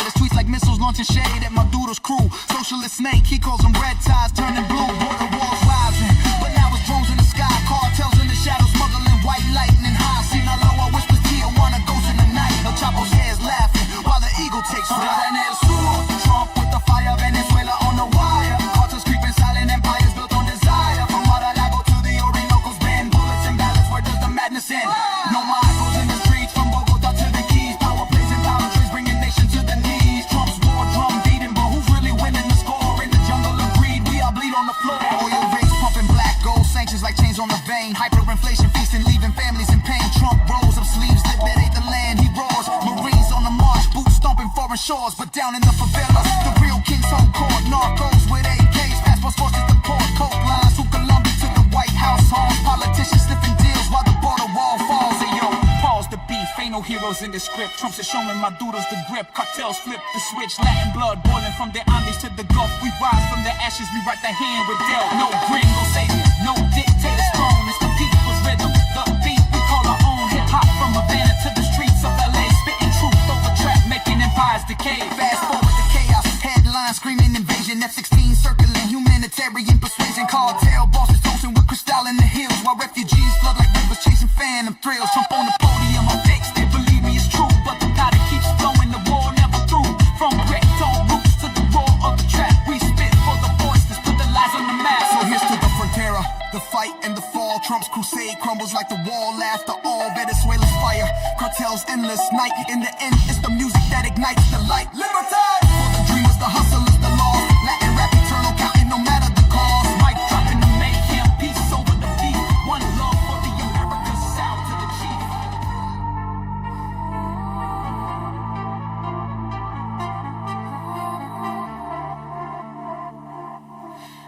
stylist. Tweets like missiles launching shade at my doodle's crew. Socialist snake, he calls them red ties turning blue. Border walls rising, but now it's drones in the sky. Cartels in the shadows smuggling white lightning high. Sinaloa whispers Tijuana ghosts in the night. El Chapo's hair's laughing while the eagle takes flight. And el sur, Trump with the fire, Venezuela on the wire. Cartels creeping silent empires built on desire. From Mar-a-Lago to the Orinoco's bend. Bullets and ballads, where does the madness end? No more echoes in the streets from Bogota to the Keys. Power plays and power trees bringing nations to the knees. Trump's war drum beating, but who's really winning the score? In the jungle of greed, we all bleed on the floor. Oil rigs pumping black gold, sanctions like chains on the vein. Hyperinflation feasting, leaving families in pain. Trump rolls up sleeves, liberate the land, he roars. Marines on the march, boots stomping foreign shores. But down in the favelas, the real kings hold court. Narcos with AKs, passports forced to deport. Coke lines through Colombia to the White House halls. Politicians sniffing deals while the border wall falls. Hey yo, pause the beef, ain't no heroes in the script. Trump's is showing my doodles the grip. Cartels flip the switch, Latin blood boiling from the Andes to the Gulf. We rise from the ashes, we write the hand with Del. No gringo saviors, no dictator's throne. It's the people's rhythm, the beat we call our own. Hip hop from Havana to the streets of LA, spitting truth over trap, making empires decay. Fast forward to chaos, headlines screaming invasion. F-16 circling humanitarian persuasion. Cartel bosses toasting with crystal in the hills, while refugees flood like rivers chasing phantom thrills. Trump on the podium, I'm fixed, they believe me it's true, but the powder keeps flowing, the war never through. From reggaeton roots to the roar of the trap, we spit for the voices, put the lies on the map. So here's to the frontera, the fight and the fall. Trump's crusade crumbles like the wall after all. Venezuela's fire, cartels endless night. In the end, it's the music that ignites the light. Libertad for the dreamers, the hustlers, the lost. Latin rap eternal, counting no matter the cause. Mic dropping the mayhem, peace over the beat. One love for the Americas, south to the chief.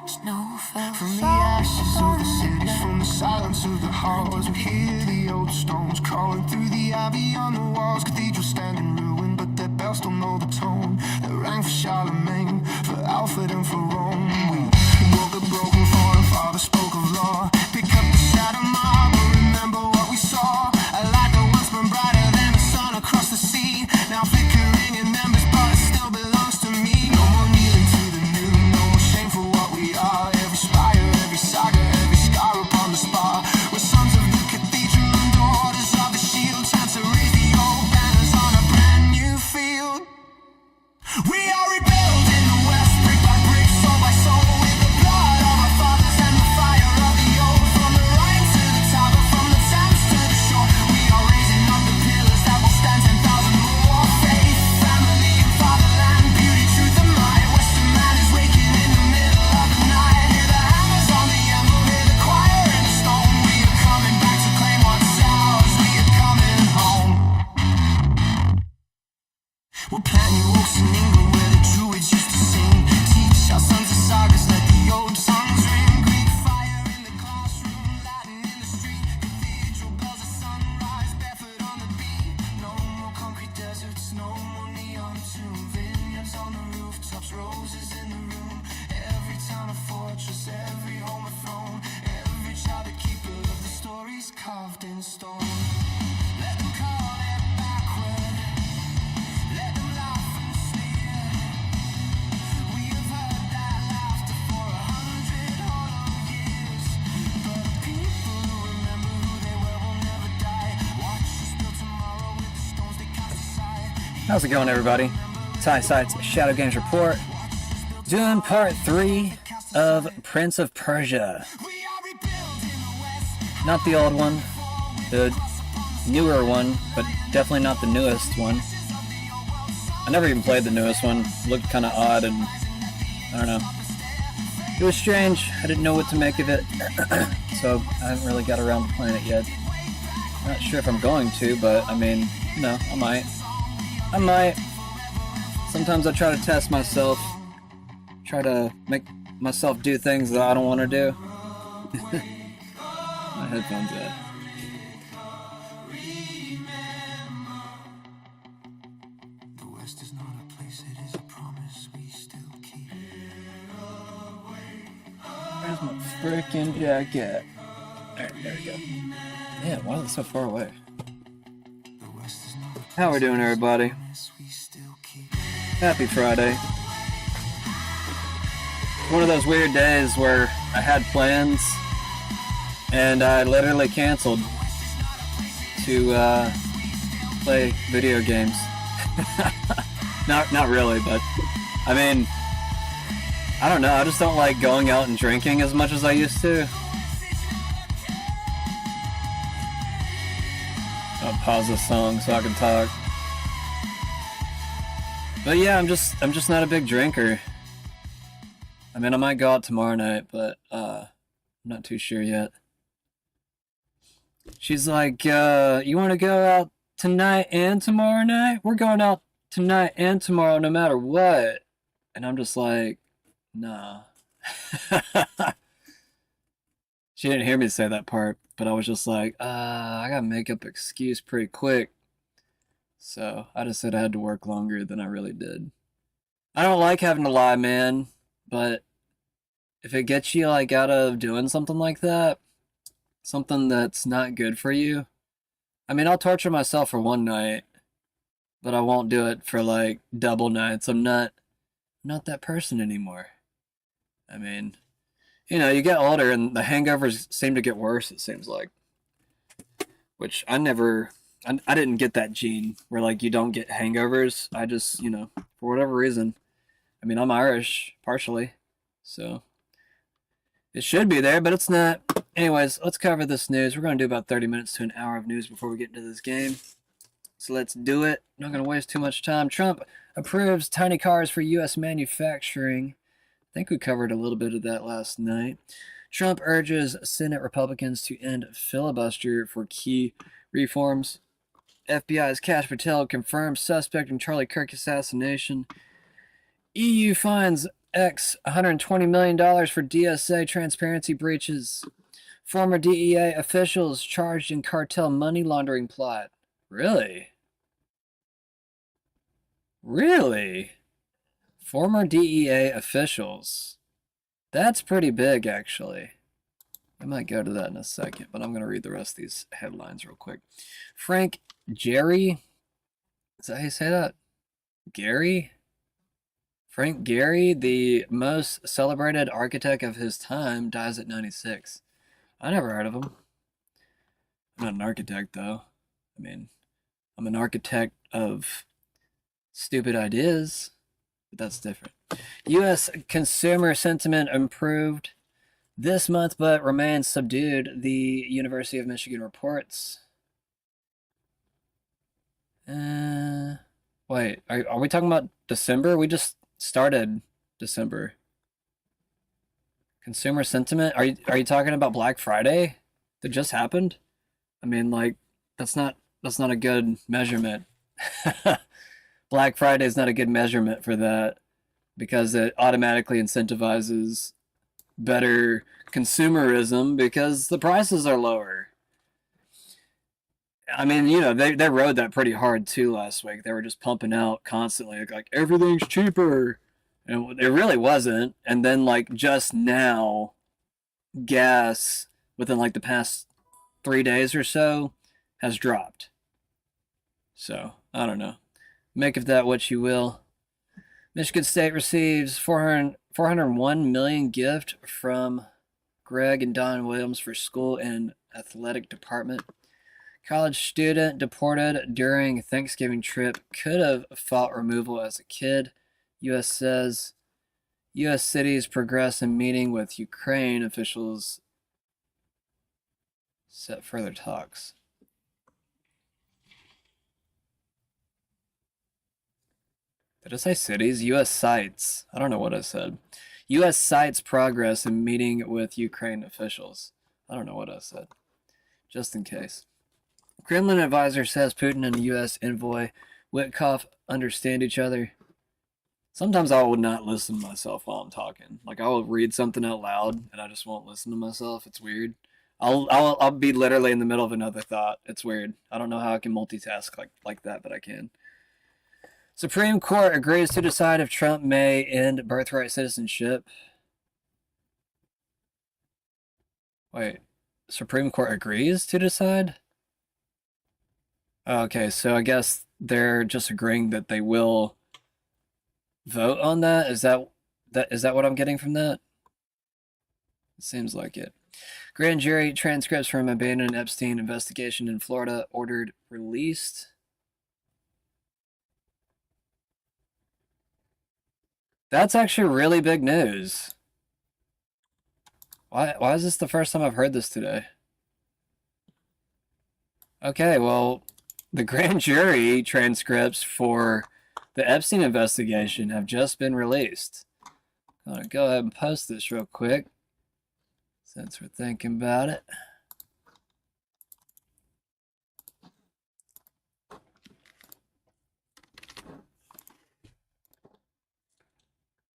Snow fell from the ashes of the cities, from the silence of the halls. We hear the old stones crawling through the ivy on the walls. Cathedrals stand in ruin, but their bells don't know the tone that rang for Charlemagne, for Alfred and for Rome. We woke the broken foreign father, spoke of law. Pick up the shattered marble, remember what we saw. A light that once burned brighter than the sun across the sea, now flickering in members, but it still belongs to me. No more kneeling to the new, no more shame for what we are. Every spire, every saga, every scar upon the spar. We're sons of the cathedral and daughters of the shield. Time to raise the old banners on a brand new field. We are rebuilt in the west, brick by brick, soul by soul, with the blood of our fathers and the fire of the old. From the Rhine to the Tower, from the Thames to the shore, we are raising up the pillars that will stand 10,000 more. Faith, family, and fatherland, beauty, truth, and might. Western man is waking in the middle of the night. Hear the hammers on the anvil, hear the choir in the stone. We are coming back to claim what's ours. We are coming home. We're planting oaks in England where the druids used to sing. Teach our sons the sagas, let the old songs ring. Greek fire in the classroom, Latin in the street. Cathedral bells at sunrise, barefoot on the beat. No more concrete deserts, no more neon tomb. Vineyards on the rooftops, roses in the room. Every town a fortress, every home a throne. Every child a keeper of the stories carved in stone. Let them call it backward. Let them laugh and sneer. We have heard that laughter for 100 hollow years. But people who remember who they were will never die. Watch us build tomorrow with the stones they cast aside. How's it going, everybody? Ty Sites Shadow Games Report, doing part 3 of Prince of Persia. Not the old one, the newer one, but definitely not the newest one. I never even played the newest one. It looked kind of odd, and I don't know. It was strange. I didn't know what to make of it, so I haven't really got around to playing it yet. Not sure if I'm going to, but I mean, no, I might. Sometimes I try to test myself, try to make myself do things that I don't want to do. My headphones out. Where's my freaking jacket? Alright, there we go. Yeah, why is it so far away? How we doing, everybody? Happy Friday. One of those weird days where I had plans and I literally canceled to play video games. Not really, but I mean, I don't know. I just don't like going out and drinking as much as I used to. I'll pause the song so I can talk. But yeah, I'm just not a big drinker. I mean, I might go out tomorrow night, but I'm not too sure yet. She's like, you want to go out tonight and tomorrow night? We're going out tonight and tomorrow no matter what. And I'm just like, nah. She didn't hear me say that part, but I was just like, I gotta make up an excuse pretty quick. So I just said I had to work longer than I really did. I don't like having to lie, man, but if it gets you like out of doing something like that, something that's not good for you, I mean, I'll torture myself for one night, but I won't do it for like double nights. I'm not that person anymore. I mean, you know, you get older and the hangovers seem to get worse, it seems like. Which I didn't get that gene where like you don't get hangovers. I just, you know, for whatever reason. I mean, I'm Irish, partially, so it should be there, but it's not. Anyways, let's cover this news. We're going to do about 30 minutes to an hour of news before we get into this game. So let's do it. Not going to waste too much time. Trump approves tiny cars for U.S. manufacturing. I think we covered a little bit of that last night. Trump urges Senate Republicans to end filibuster for key reforms. FBI's Kash Patel confirms suspect in Charlie Kirk assassination. EU fines X $120 million for DSA transparency breaches. Former DEA officials charged in cartel money laundering plot. Really? Really? Former DEA officials. That's pretty big, actually. I might go to that in a second, but I'm going to read the rest of these headlines real quick. Frank Gehry? Is that how you say that? Gehry? Frank Gehry, the most celebrated architect of his time, dies at 96. I never heard of him. I'm not an architect, though. I mean, I'm an architect of stupid ideas, but that's different. U.S. consumer sentiment improved this month, but remains subdued, the University of Michigan reports. Wait, are we talking about December? We just started December. Consumer sentiment? Are you talking about Black Friday that just happened? I mean, like, that's not a good measurement. Black Friday is not a good measurement for that because it automatically incentivizes better consumerism because the prices are lower. I mean, you know, they rode that pretty hard too last week. They were just pumping out constantly like everything's cheaper. And it really wasn't. And then like just now, gas within like the past 3 days or so has dropped. So, I don't know. Make of that what you will. Michigan State receives $401 million gift from Greg and Don Williams for school and athletic department. College student deported during Thanksgiving trip could have fought removal as a kid. U.S. says U.S. cities progress in meeting with Ukraine officials set further talks. Did I say cities? U.S. cites. I don't know what I said. U.S. cites progress in meeting with Ukraine officials. I don't know what I said. Just in case. Kremlin advisor says Putin and U.S. envoy Witkoff understand each other. Sometimes I will not listen to myself while I'm talking. Like I will read something out loud and I just won't listen to myself. It's weird. I'll be literally in the middle of another thought. It's weird. I don't know how I can multitask like that, but I can. Supreme Court agrees to decide if Trump may end birthright citizenship. Wait, Supreme Court agrees to decide? Okay, so I guess they're just agreeing that they will vote on that? Is that what I'm getting from that? It seems like it. Grand jury transcripts from abandoned Epstein investigation in Florida ordered released. That's actually really big news. Why is this the first time I've heard this today? Okay, well, the grand jury transcripts for the Epstein investigation have just been released. I'm gonna go ahead and post this real quick since we're thinking about it.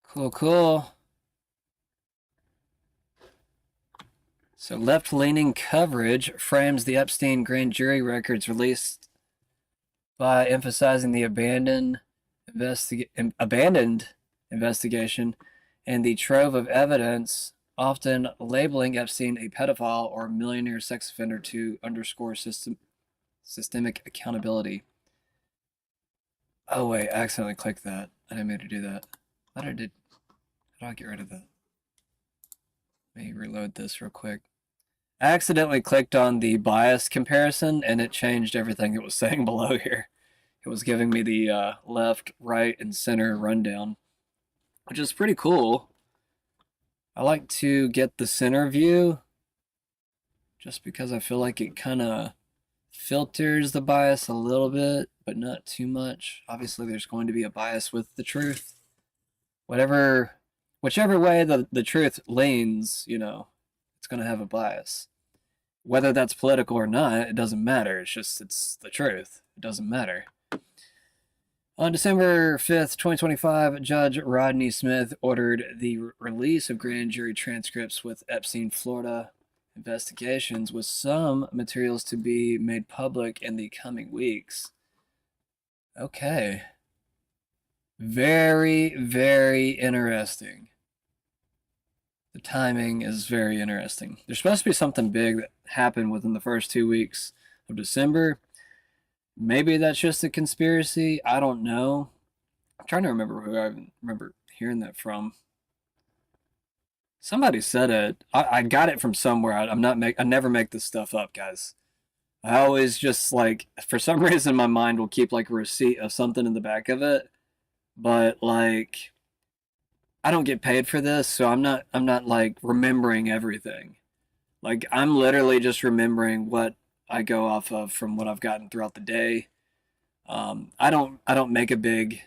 Cool, cool. So left-leaning coverage frames the Epstein grand jury records released by emphasizing the abandoned investigation and the trove of evidence, often labeling Epstein a pedophile or millionaire sex offender to underscore systemic accountability. Oh wait, I accidentally clicked that. I didn't mean to do that. I thought I did. How do I get rid of that? Let me reload this real quick. I accidentally clicked on the bias comparison and it changed everything it was saying below here. It was giving me the left, right, and center rundown, which is pretty cool. I like to get the center view just because I feel like it kind of filters the bias a little bit, but not too much. Obviously, there's going to be a bias with the truth. Whichever way the truth leans, it's going to have a bias. Whether that's political or not, it doesn't matter. It's the truth. It doesn't matter. On December 5th, 2025, Judge Rodney Smith ordered the release of grand jury transcripts with Epstein, Florida investigations, with some materials to be made public in the coming weeks. Okay. Very, very interesting. The timing is very interesting. There's supposed to be something big that happened within the first 2 weeks of December. Maybe that's just a conspiracy. I don't know. I'm trying to remember who I remember hearing that from. Somebody said it. I got it from somewhere. I never make this stuff up, guys. I always just for some reason my mind will keep like a receipt of something in the back of it, but like I don't get paid for this, so I'm not like remembering everything. Like I'm literally just remembering what I go off of from what I've gotten throughout the day. I don't make a big,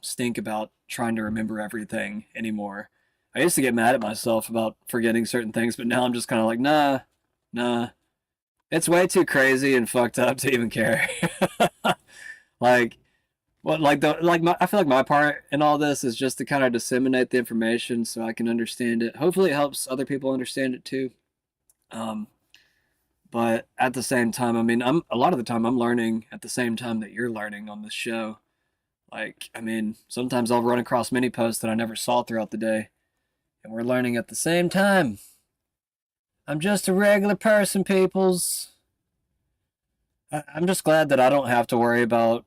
stink about trying to remember everything anymore. I used to get mad at myself about forgetting certain things, but now I'm just kind of like, nah. It's way too crazy and fucked up to even care. like, I feel like my part in all this is just to kind of disseminate the information so I can understand it. Hopefully, it helps other people understand it too. But at the same time, I mean, a lot of the time I'm learning at the same time that you're learning on this show. Like, I mean, sometimes I'll run across many posts that I never saw throughout the day, and we're learning at the same time. I'm just a regular person, peoples. I'm just glad that I don't have to worry about,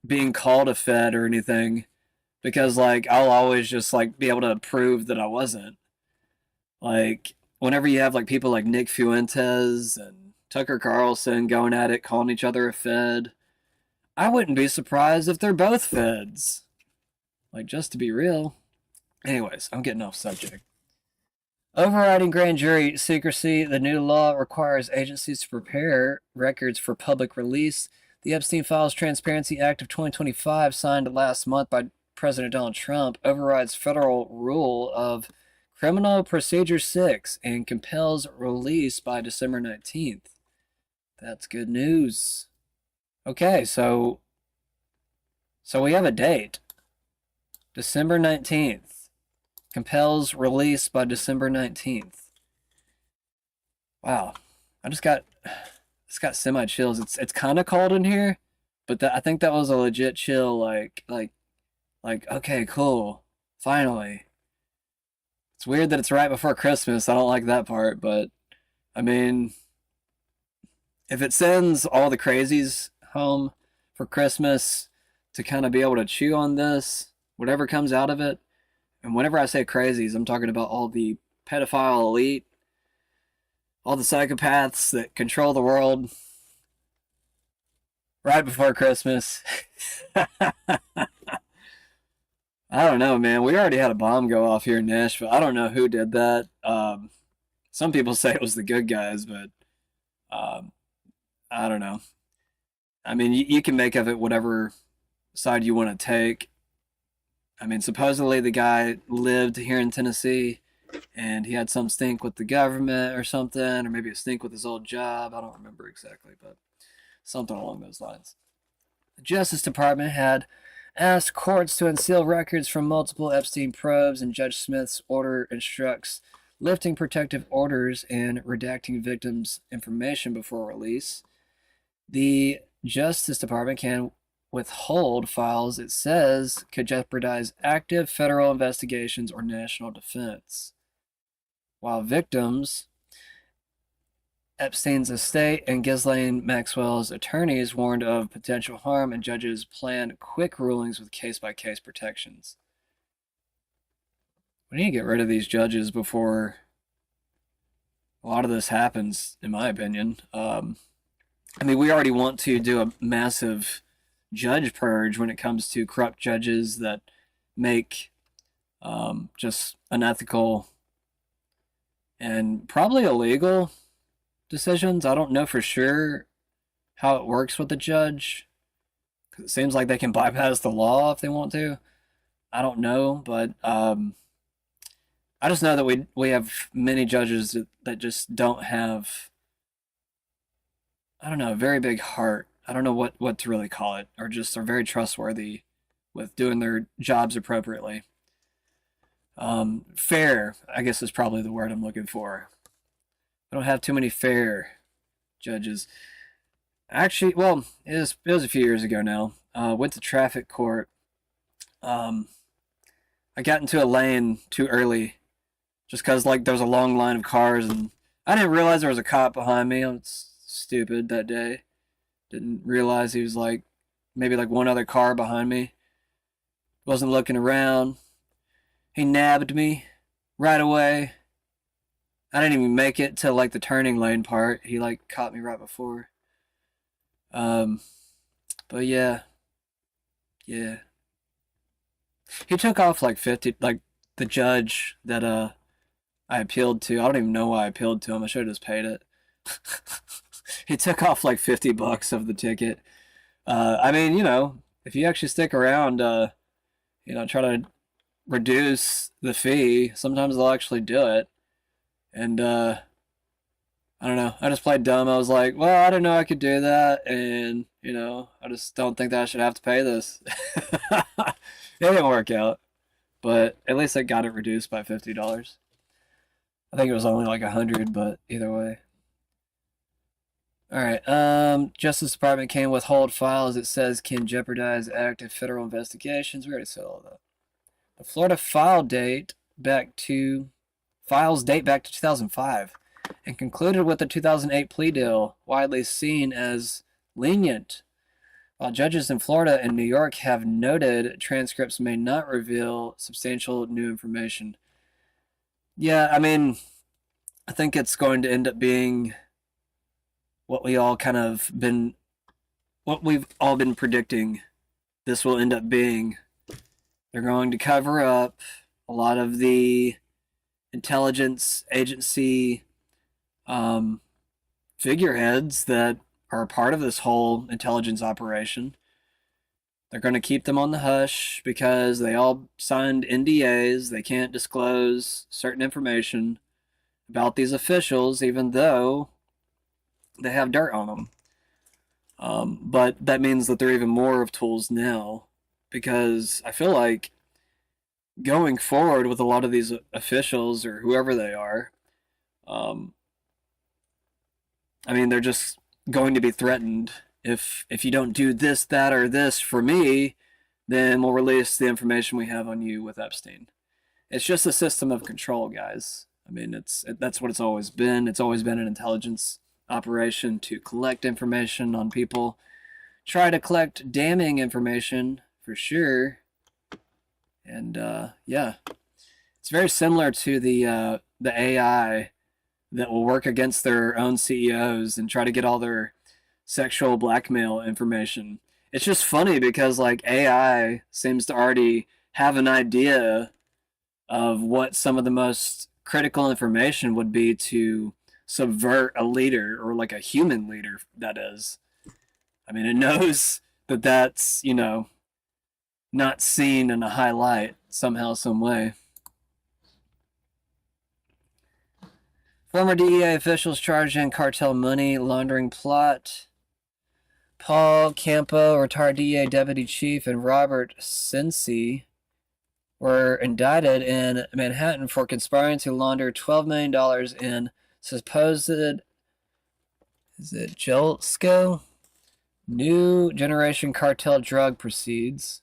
being called a fed or anything, because like I'll always just like be able to prove that I wasn't. Like whenever you have like people like Nick Fuentes and Tucker Carlson going at it, calling each other a fed, I wouldn't be surprised if they're both feds. Like, just to be real. Anyways, I'm getting off subject. Overriding grand jury secrecy, the new law requires agencies to prepare records for public release. The Epstein Files Transparency Act of 2025, signed last month by President Donald Trump, overrides federal rule of Criminal Procedure 6 and compels release by December 19th. That's good news. Okay, so we have a date. December 19th. Compels release by December 19th. Wow. It's got semi chills. It's kind of cold in here, but I think that was a legit chill like okay, cool. Finally. It's weird that it's right before Christmas. I don't like that part, but I mean, if it sends all the crazies home for Christmas to kind of be able to chew on this, whatever comes out of it, and whenever I say crazies, I'm talking about all the pedophile elite, all the psychopaths that control the world right before Christmas. I don't know, man. We already had a bomb go off here in Nashville. I don't know who did that. Some people say it was the good guys, but um, I don't know. I mean, you can make of it whatever side you want to take. I mean, supposedly the guy lived here in Tennessee and he had some stink with the government or something, or maybe a stink with his old job. I don't remember exactly, but something along those lines. The Justice Department had asked courts to unseal records from multiple Epstein probes, and Judge Smith's order instructs lifting protective orders and redacting victims' information before release. The Justice Department can withhold files it says could jeopardize active federal investigations or national defense. While victims, Epstein's estate, and Ghislaine Maxwell's attorneys warned of potential harm, and judges planned quick rulings with case-by-case protections. We need to get rid of these judges before a lot of this happens, in my opinion. I mean, we already want to do a massive judge purge when it comes to corrupt judges that make just unethical and probably illegal decisions. I don't know for sure how it works with the judge. It seems like they can bypass the law if they want to. I don't know, but I just know that we have many judges that just don't have, I don't know, a very big heart. I don't know what to really call it, or just are very trustworthy with doing their jobs appropriately. Fair, I guess, is probably the word I'm looking for. I don't have too many fair judges. Actually, well, it was a few years ago now. Went to traffic court. I got into a lane too early just because, like, there was a long line of cars, and I didn't realize there was a cop behind me. I was stupid that day. Didn't realize he was, like, maybe, like, one other car behind me. Wasn't looking around. He nabbed me right away. I didn't even make it to, like, the turning lane part. He, like, caught me right before. But yeah. He took off like 50, like, the judge that I appealed to. I don't even know why I appealed to him. I should have just paid it. He took off like $50 of the ticket. I mean, if you actually stick around, try to reduce the fee, sometimes they'll actually do it. And I don't know. I just played dumb. I was like, well, I didn't know I could do that, and I just don't think that I should have to pay this. It didn't work out, but at least I got it reduced by $50. I think it was only like $100, but either way. All right. Justice Department can withhold files it says can jeopardize active federal investigations. We already said all that. The Florida files date back to 2005 and concluded with the 2008 plea deal, widely seen as lenient. While judges in Florida and New York have noted transcripts may not reveal substantial new information. Yeah, I mean, I think it's going to end up being what we've all been predicting. This will end up being. They're going to cover up a lot of the intelligence agency figureheads that are a part of this whole intelligence operation. They're going to keep them on the hush because they all signed NDAs. They can't disclose certain information about these officials, even though they have dirt on them. But that means that they're even more of tools now, because I feel like going forward with a lot of these officials or whoever they are, I mean, they're just going to be threatened. If you don't do this, that, or this for me, then we'll release the information we have on you with Epstein. It's just a system of control, guys. I mean, that's what it's always been. It's always been an intelligence operation to collect information on people, try to collect damning information for sure, And yeah, it's very similar to the AI that will work against their own CEOs and try to get all their sexual blackmail information. It's just funny because like AI seems to already have an idea of what some of the most critical information would be to subvert a leader or like a human leader, that is. I mean, it knows that that's, not seen in a high light somehow, some way. Former DEA officials charged in cartel money laundering plot. Paul Campo, retired DEA deputy chief, and Robert Cincy were indicted in Manhattan for conspiring to launder $12 million in supposed, is it Jalisco? New generation cartel drug proceeds,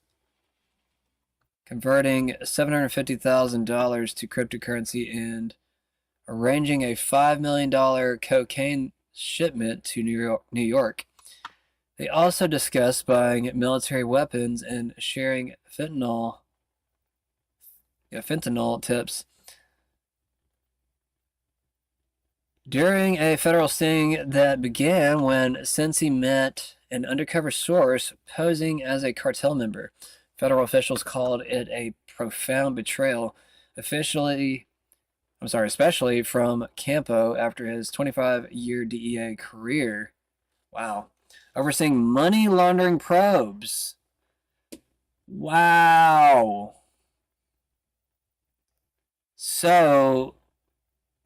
converting $750,000 to cryptocurrency and arranging a $5 million cocaine shipment to New York. They also discussed buying military weapons and sharing fentanyl tips. During a federal sting that began when Cincy met an undercover source posing as a cartel member. Federal officials called it a profound betrayal, especially from Campo after his 25-year DEA career. Wow. Overseeing money laundering probes. Wow. So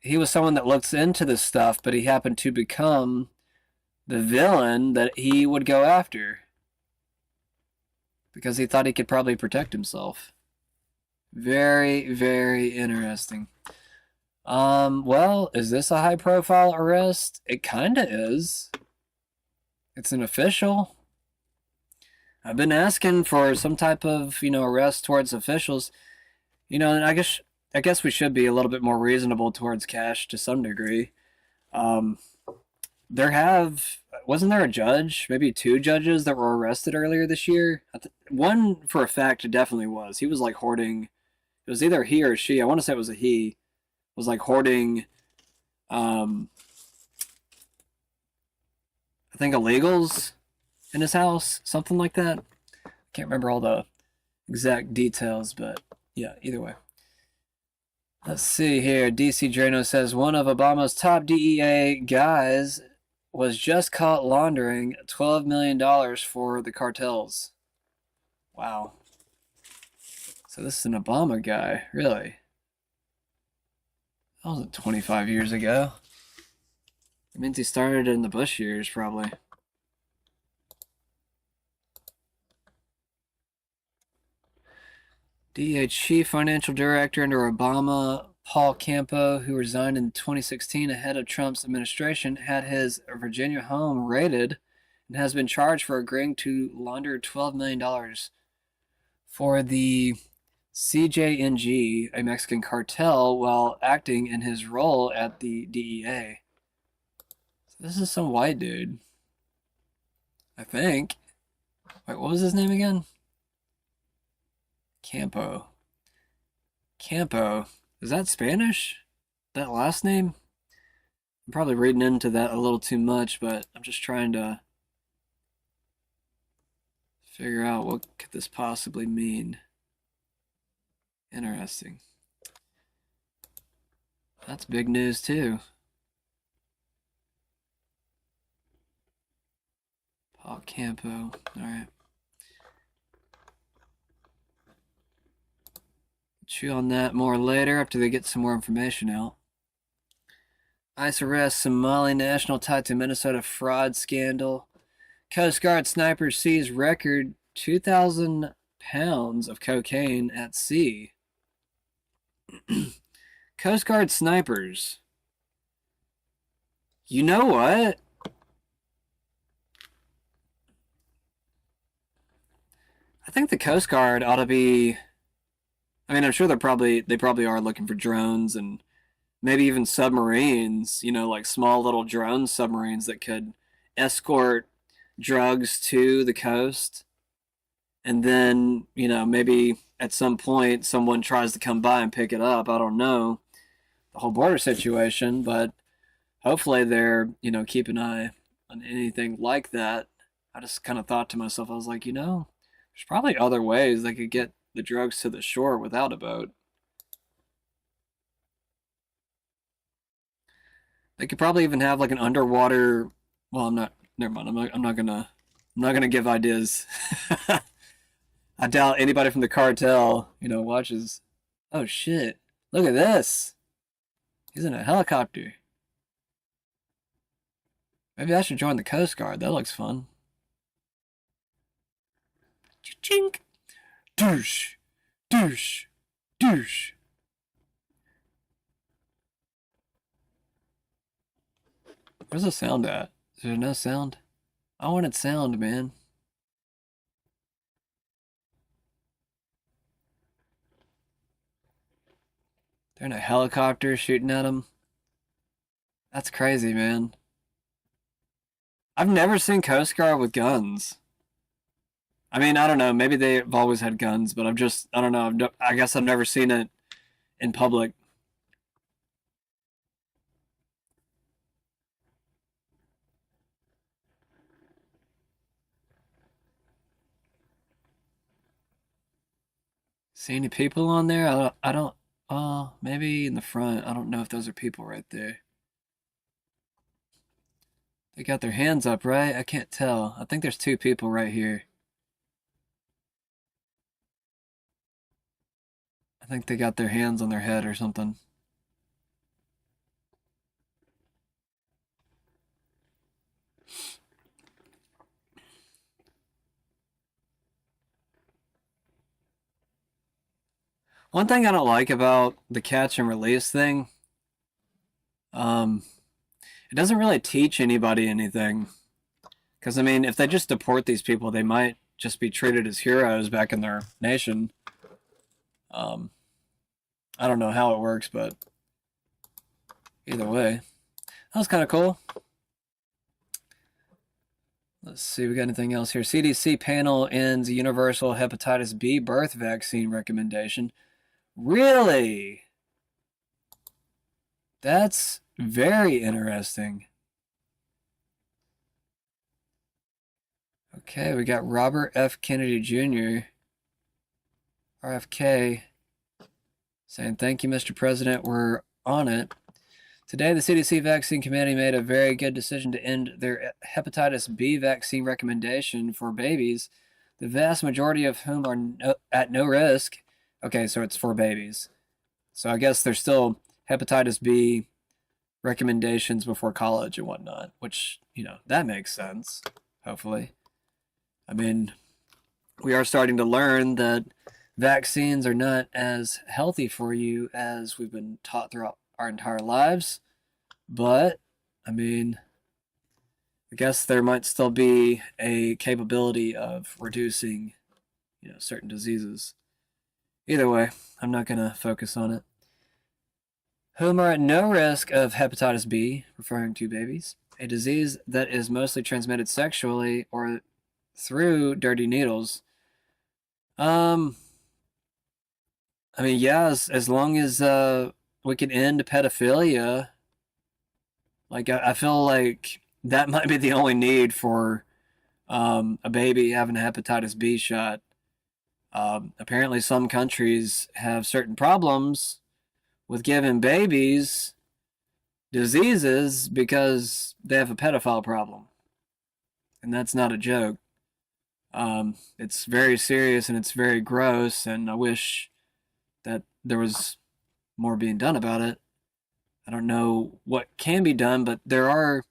he was someone that looks into this stuff, but he happened to become the villain that he would go after because he thought he could probably protect himself. Very, very interesting. Well, is this a high-profile arrest? It kind of is. It's an official. I've been asking for some type of, arrest towards officials. And I guess we should be a little bit more reasonable towards cash to some degree. Wasn't there a judge, maybe two judges that were arrested earlier this year? One for a fact definitely was. He was like hoarding, it was either he or she, I want to say it was a he, was like hoarding, I think illegals in his house, something like that. I can't remember all the exact details, but yeah, either way. Let's see here. DC Drano says one of Obama's top DEA guys was just caught laundering $12 million for the cartels. Wow. So this is an Obama guy, really? That wasn't 25 years ago. It means he started in the Bush years, probably. DEA Chief Financial Director under Obama, Paul Campo, who resigned in 2016 ahead of Trump's administration, had his Virginia home raided and has been charged for agreeing to launder $12 million for the CJNG, a Mexican cartel, while acting in his role at the DEA. So this is some white dude, I think. Wait, what was his name again? Campo. Campo. Is that Spanish? That last name? I'm probably reading into that a little too much, but I'm just trying to figure out what could this possibly mean. Interesting. That's big news too. Paul Campo. All right. Chew on that more later after they get some more information out. ICE arrests Somali national tied to Minnesota fraud scandal. Coast Guard snipers seize record 2,000 pounds of cocaine at sea. Coast Guard snipers. You know what? I think the Coast Guard ought to be... I mean, I'm sure they probably are looking for drones and maybe even submarines, like small little drone submarines that could escort drugs to the coast and then, maybe at some point someone tries to come by and pick it up. I don't know the whole border situation, but hopefully they're, keep an eye on anything like that. I just kind of thought to myself, I was like, there's probably other ways they could get the drugs to the shore without a boat. They could probably even have like an underwater. Well, I'm not. Never mind. I'm not gonna give ideas. I doubt anybody from the cartel, watches. Oh shit! Look at this. He's in a helicopter. Maybe I should join the Coast Guard. That looks fun. Chink. Douche. Douche. Douche. Where's the sound at? Is there no sound? I wanted sound, man. They're in a helicopter shooting at him. That's crazy, man. I've never seen Coast Guard with guns. I mean, I don't know. Maybe they've always had guns, but I don't know. I guess I've never seen it in public. See any people on there? I don't, maybe in the front. I don't know if those are people right there. They got their hands up, right? I can't tell. I think there's two people right here. I think they got their hands on their head or something. One thing I don't like about the catch and release thing, um, it doesn't really teach anybody anything. Because, I mean, if they just deport these people, they might just be treated as heroes back in their nation. I don't know how it works, but either way, that was kind of cool. Let's see, we got anything else here? CDC panel ends universal hepatitis B birth vaccine recommendation. Really? That's very interesting. Okay, we got Robert F. Kennedy Jr., RFK, saying, "Thank you, Mr. President, we're on it." Today, the CDC Vaccine Committee made a very good decision to end their hepatitis B vaccine recommendation for babies, the vast majority of whom are at no risk. Okay, so it's for babies. So I guess there's still hepatitis B recommendations before college and whatnot, which, that makes sense, hopefully. I mean, we are starting to learn that vaccines are not as healthy for you as we've been taught throughout our entire lives. But, I mean, I guess there might still be a capability of reducing, certain diseases. Either way, I'm not going to focus on it. Whom are at no risk of hepatitis B, referring to babies, a disease that is mostly transmitted sexually or through dirty needles. I mean, yeah, as long as we can end pedophilia, like I feel like that might be the only need for a baby having a hepatitis B shot. Apparently, some countries have certain problems with giving babies diseases because they have a pedophile problem, and that's not a joke. It's very serious and it's very gross, and I wish that there was more being done about it. I don't know what can be done, but there are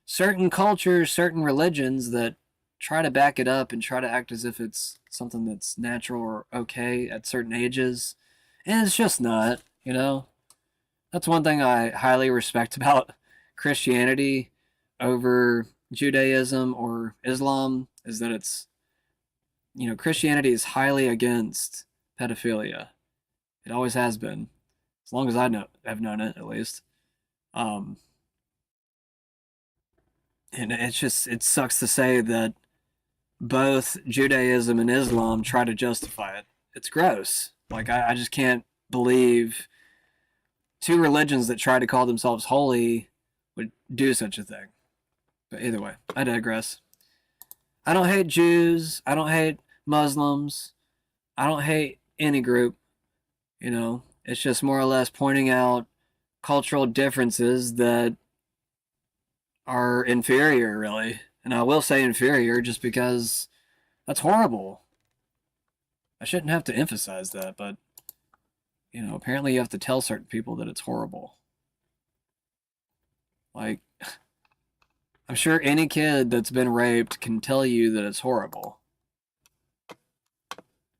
certain cultures, certain religions that try to back it up and try to act as if it's something that's natural or okay at certain ages. And it's just not, That's one thing I highly respect about Christianity over Judaism or Islam is that it's, Christianity is highly against pedophilia. It always has been, as long as I've known it, at least. And it sucks to say that both Judaism and Islam try to justify it it's gross. Like, I just can't believe two religions that try to call themselves holy would do such a thing. But either way, I digress. I don't hate Jews. I don't hate Muslims. I don't hate any group. You know, it's just more or less pointing out cultural differences that are inferior, really. And I will say inferior just because that's horrible. I shouldn't have to emphasize that, but, you know, apparently you have to tell certain people that it's horrible. Like, I'm sure any kid that's been raped can tell you that it's horrible.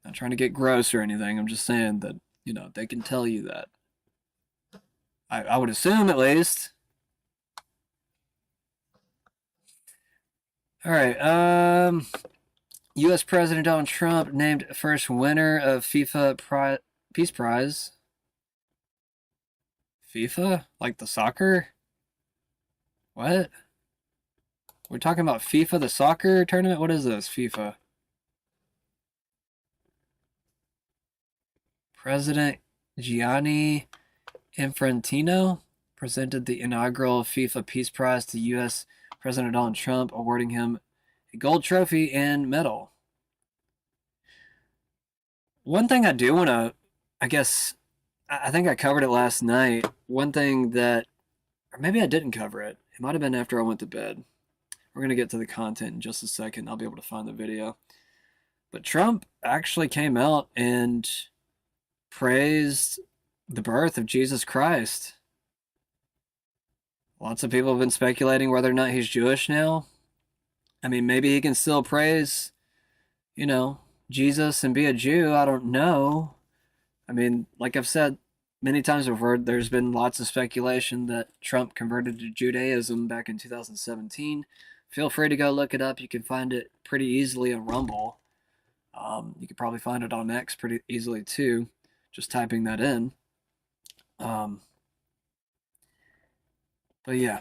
Not trying to get gross or anything. I'm just saying that, you know, they can tell you that. I would assume, at least. All right. U.S. President Donald Trump named first winner of FIFA Peace Prize. FIFA? Like the soccer? What? We're talking about FIFA, the soccer tournament? What is this, FIFA? President Gianni Infantino presented the inaugural FIFA Peace Prize to U.S. President Donald Trump, awarding him a gold trophy and medal. One thing I do want to, I guess, I think I covered it last night. One thing that, or maybe I didn't cover it. It might have been after I went to bed. We're going to get to the content in just a second. I'll be able to find the video. But Trump actually came out and praised the birth of Jesus Christ. Lots of people have been speculating whether or not he's Jewish now. I mean, maybe he can still praise, you know, Jesus and be a Jew. I don't know. I mean, like I've said many times before, there's been lots of speculation that Trump converted to Judaism back in 2017. Feel free to go look it up. You can find it pretty easily on Rumble. You could probably find it on X pretty easily too, just typing that in. But yeah.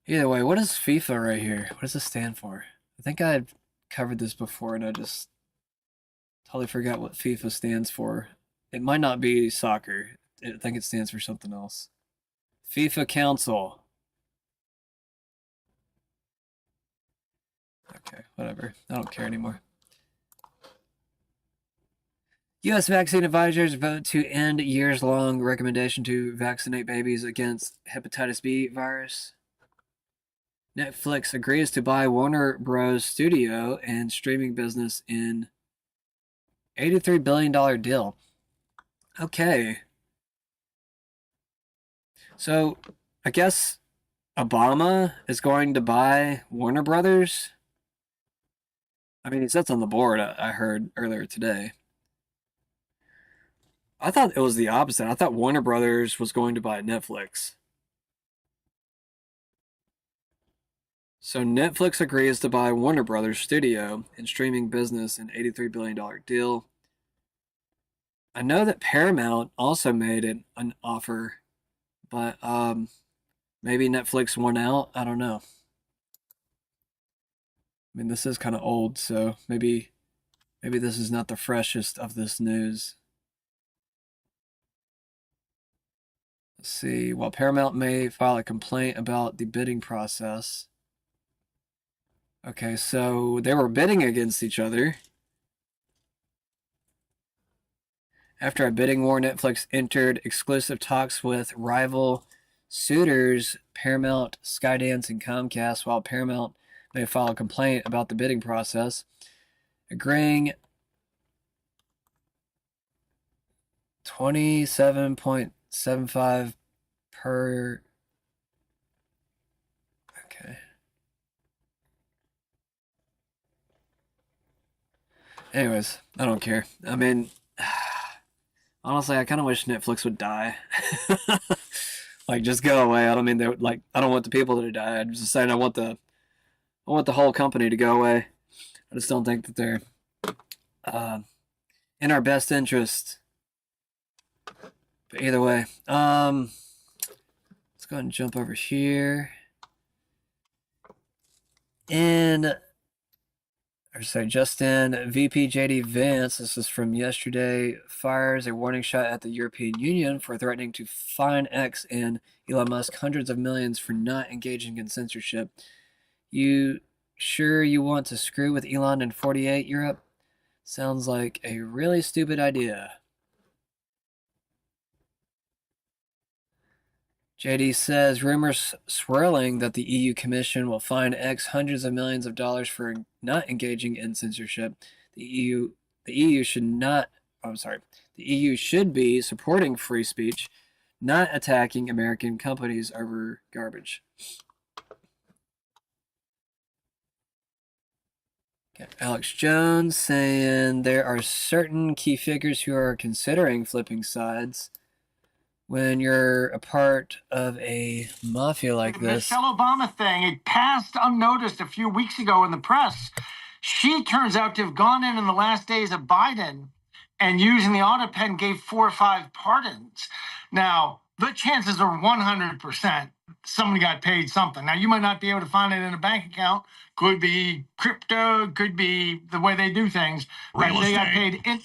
Either way, what is FIFA right here? What does this stand for? I think I've covered this before and I just totally forgot what FIFA stands for. It might not be soccer. I think it stands for something else. FIFA Council. Okay, whatever. I don't care anymore. U.S. vaccine advisors vote to end years-long recommendation to vaccinate babies against hepatitis B virus. Netflix agrees to buy Warner Bros. Studio and streaming business in $83 billion deal. Okay. So, I guess Obama is going to buy Warner Brothers? I mean, he sits on the board, I heard earlier today. I thought it was the opposite. I thought Warner Brothers was going to buy Netflix. So Netflix agrees to buy Warner Brothers Studio and streaming business in $83 billion deal. I know that Paramount also made an offer, but maybe Netflix won out. I don't know. I mean, this is kind of old, so maybe this is not the freshest of this news. Let's see. While Paramount may file a complaint about the bidding process. Okay, so they were bidding against each other. After a bidding war, Netflix entered exclusive talks with rival suitors Paramount, Skydance, and Comcast, while Paramount may file a complaint about the bidding process, agreeing $27.75 per. Okay. Anyways, I don't care. I mean, honestly, I kind of wish Netflix would die. Like, just go away. I don't mean they would, like, I don't want the people to die. I'm just saying I want the whole company to go away. I just don't think that they're in our best interest. But either way, let's go ahead and jump over here. In So Justin, VP JD Vance, this is from yesterday, fires a warning shot at the European Union for threatening to fine X and Elon Musk hundreds of millions for not engaging in censorship. You sure you want to screw with Elon in 48, Europe? Sounds like a really stupid idea. JD says rumors swirling that the EU Commission will fine X hundreds of millions of dollars for not engaging in censorship. The EU should not. I'm sorry. The EU should be supporting free speech, not attacking American companies over garbage. Okay. Alex Jones saying there are certain key figures who are considering flipping sides. When you're a part of a mafia like this. The Michelle Obama thing, it passed unnoticed a few weeks ago in the press. She turns out to have gone in the last days of Biden and using the auto pen gave 4 or 5 pardons. Now, the chances are 100% someone got paid something. Now, you might not be able to find it in a bank account. Could be crypto, could be the way they do things. Real estate. They got paid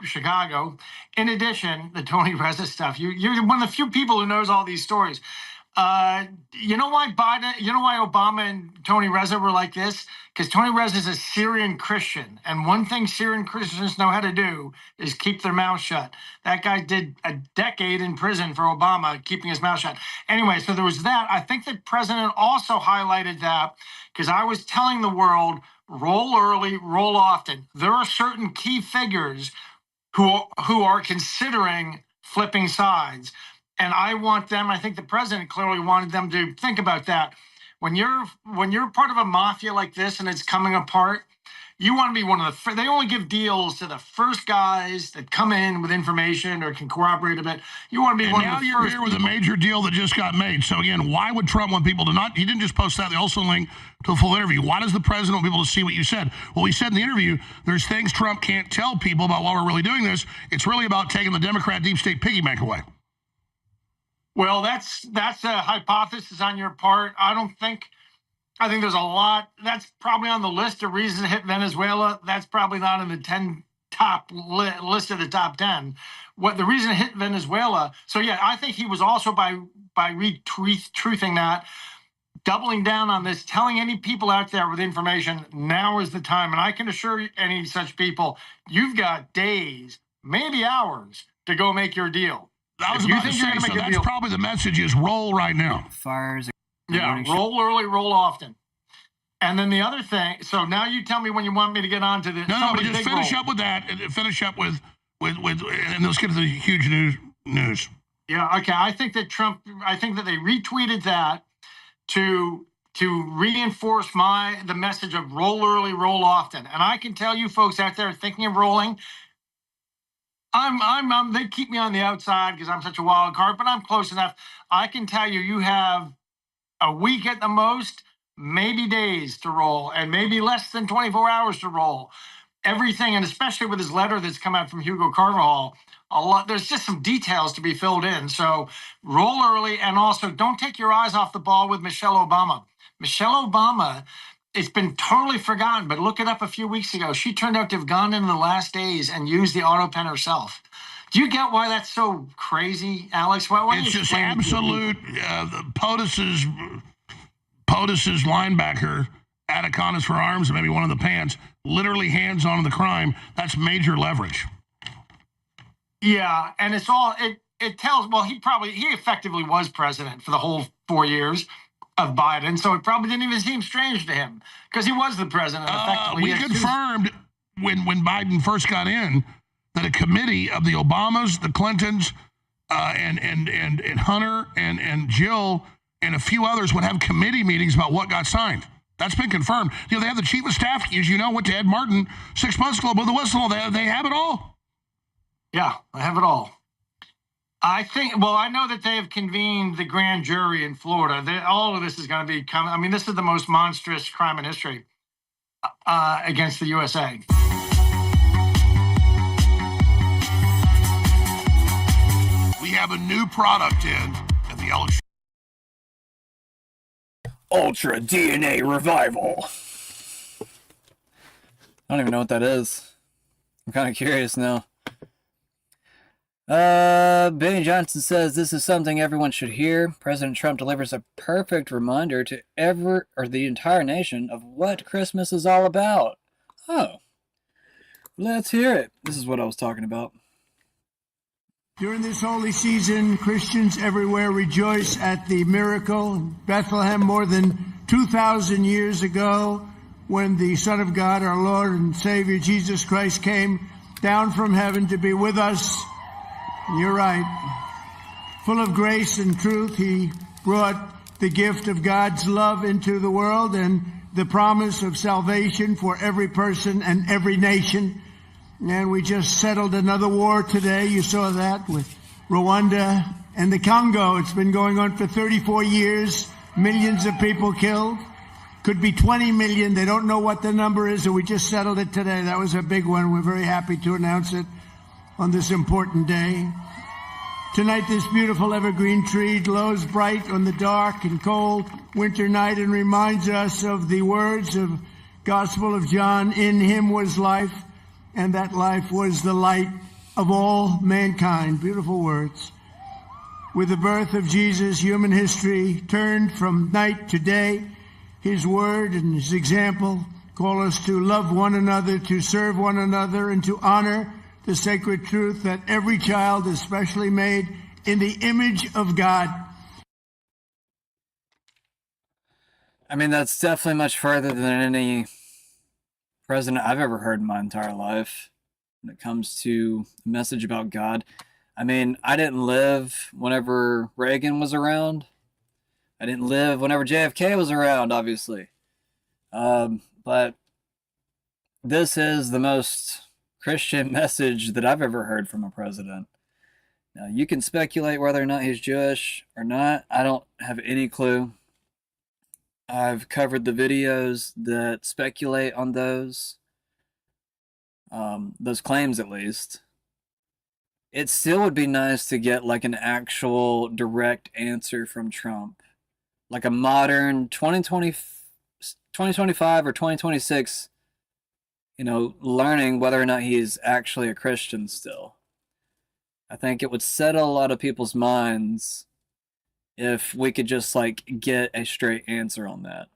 Chicago. In addition, the Tony Reza stuff. You're one of the few people who knows all these stories. You know why Obama and Tony Reza were like this? Because Tony Reza is a Syrian Christian, and one thing Syrian Christians know how to do is keep their mouth shut. That guy did a decade in prison for Obama, keeping his mouth shut. Anyway, so there was that. I think the president also highlighted that because I was telling the world, roll early, roll often. There are certain key figures who are considering flipping sides. And I want them, I think the president clearly wanted them to think about that. When you're part of a mafia like this and it's coming apart, you want to be one of the, they only give deals to the first guys that come in with information or can corroborate a bit. You want to be one of the first. Now you're here with a major deal that just got made. So again, why would Trump want people to not, he didn't just post that, they also linked to the full interview. Why does the president want people to see what you said? Well, he said in the interview, there's things Trump can't tell people about why we're really doing this. It's really about taking the Democrat deep state piggy bank away. Well, that's a hypothesis on your part. I think there's a lot. That's probably on the list of reasons to hit Venezuela. That's probably not in the 10 top list of the top 10. What the reason to hit Venezuela. So yeah, I think he was also by retruthing that, doubling down on this, telling any people out there with information, now is the time. And I can assure any such people, you've got days, maybe hours to go make your deal. I was about to say, so that's probably the message is roll right now. Fires. Yeah, roll early, roll often. And then the other thing, so now you tell me when you want me to get on to this. No, but just finish up with that and finish up with, and let's get to the huge news. Yeah, okay. I think that they retweeted that to reinforce the message of roll early, roll often. And I can tell you folks out there thinking of rolling, they keep me on the outside because I'm such a wild card, but I'm close enough. I can tell you, you have a week at the most, maybe days to roll, and maybe less than 24 hours to roll. Everything, and especially with his letter that's come out from Hugo Carvajal, there's just some details to be filled in. So roll early, and also don't take your eyes off the ball with Michelle Obama. Michelle Obama, it's been totally forgotten, but look it up a few weeks ago. She turned out to have gone in the last days and used the auto pen herself. Do you get why that's so crazy, Alex? Why it's just absolute. POTUS's linebacker, Atacanis for arms, and maybe one of the pants, literally hands on the crime. That's major leverage. Yeah, and it's all it tells. Well, he effectively was president for the whole 4 years of Biden, so it probably didn't even seem strange to him because he was the president. Effectively, we confirmed when Biden first got in that a committee of the Obamas, the Clintons, and Hunter and Jill and a few others would have committee meetings about what got signed. That's been confirmed. You know, they have the chief of staff, as you know, went to Ed Martin 6 months ago with the whistle. They have it all. Yeah, I have it all. I know that they have convened the grand jury in Florida. All of this is going to be coming. I mean, this is the most monstrous crime in history against the USA. We have a new product in at the Alex. Ultra DNA Revival. I don't even know what that is. I'm kind of curious now. Benny Johnson says this is something everyone should hear. President Trump delivers a perfect reminder to the entire nation of what Christmas is all about. Oh, let's hear it. This is what I was talking about. During this holy season, Christians everywhere rejoice at the miracle in Bethlehem more than 2,000 years ago when the Son of God, our Lord and Savior Jesus Christ, came down from heaven to be with us. You're right. Full of grace and truth, he brought the gift of God's love into the world and the promise of salvation for every person and every nation. And we just settled another war today. You saw that with Rwanda and the Congo. It's been going on for 34 years. Millions of people killed. Could be 20 million. They don't know what the number is, and we just settled it today. That was a big one. We're very happy to announce it on this important day. Tonight, this beautiful evergreen tree glows bright on the dark and cold winter night and reminds us of the words of Gospel of John, in him was life, and that life was the light of all mankind. Beautiful words. With the birth of Jesus, human history turned from night to day. His word and his example call us to love one another, to serve one another, and to honor the sacred truth that every child is specially made in the image of God. I mean, that's definitely much further than any president I've ever heard in my entire life when it comes to a message about God. I mean, I didn't live whenever Reagan was around. I didn't live whenever JFK was around, obviously. But this is the most Christian message that I've ever heard from a president. Now, you can speculate whether or not he's Jewish or not. I don't have any clue. I've covered the videos that speculate on those claims at least. It still would be nice to get like an actual direct answer from Trump. Like a modern 2025 or 2026, learning whether or not he is actually a Christian still. I think it would settle a lot of people's minds if we could just get a straight answer on that.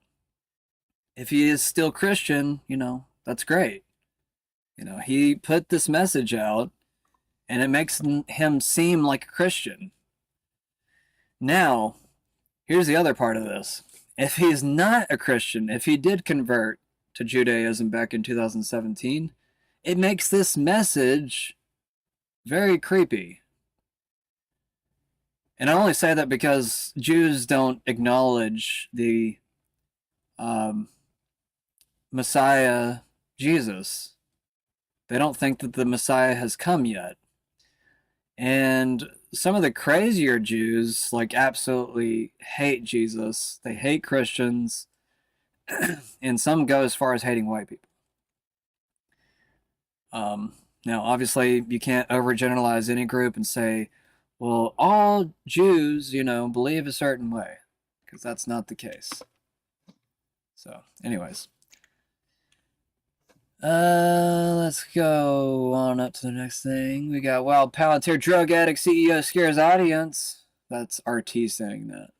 If he is still Christian, that's great. He put this message out and it makes him seem like a Christian. Now, here's the other part of this. If he's not a Christian, if he did convert to Judaism back in 2017, it makes this message very creepy. And I only say that because Jews don't acknowledge the Messiah, Jesus. They don't think that the Messiah has come yet. And some of the crazier Jews absolutely hate Jesus. They hate Christians. And some go as far as hating white people. Now, obviously, you can't overgeneralize any group and say, well, all Jews, believe a certain way. Because that's not the case. So, anyways. Let's go on up to the next thing. We got Wild Palantir drug addict CEO scares audience. That's RT saying that.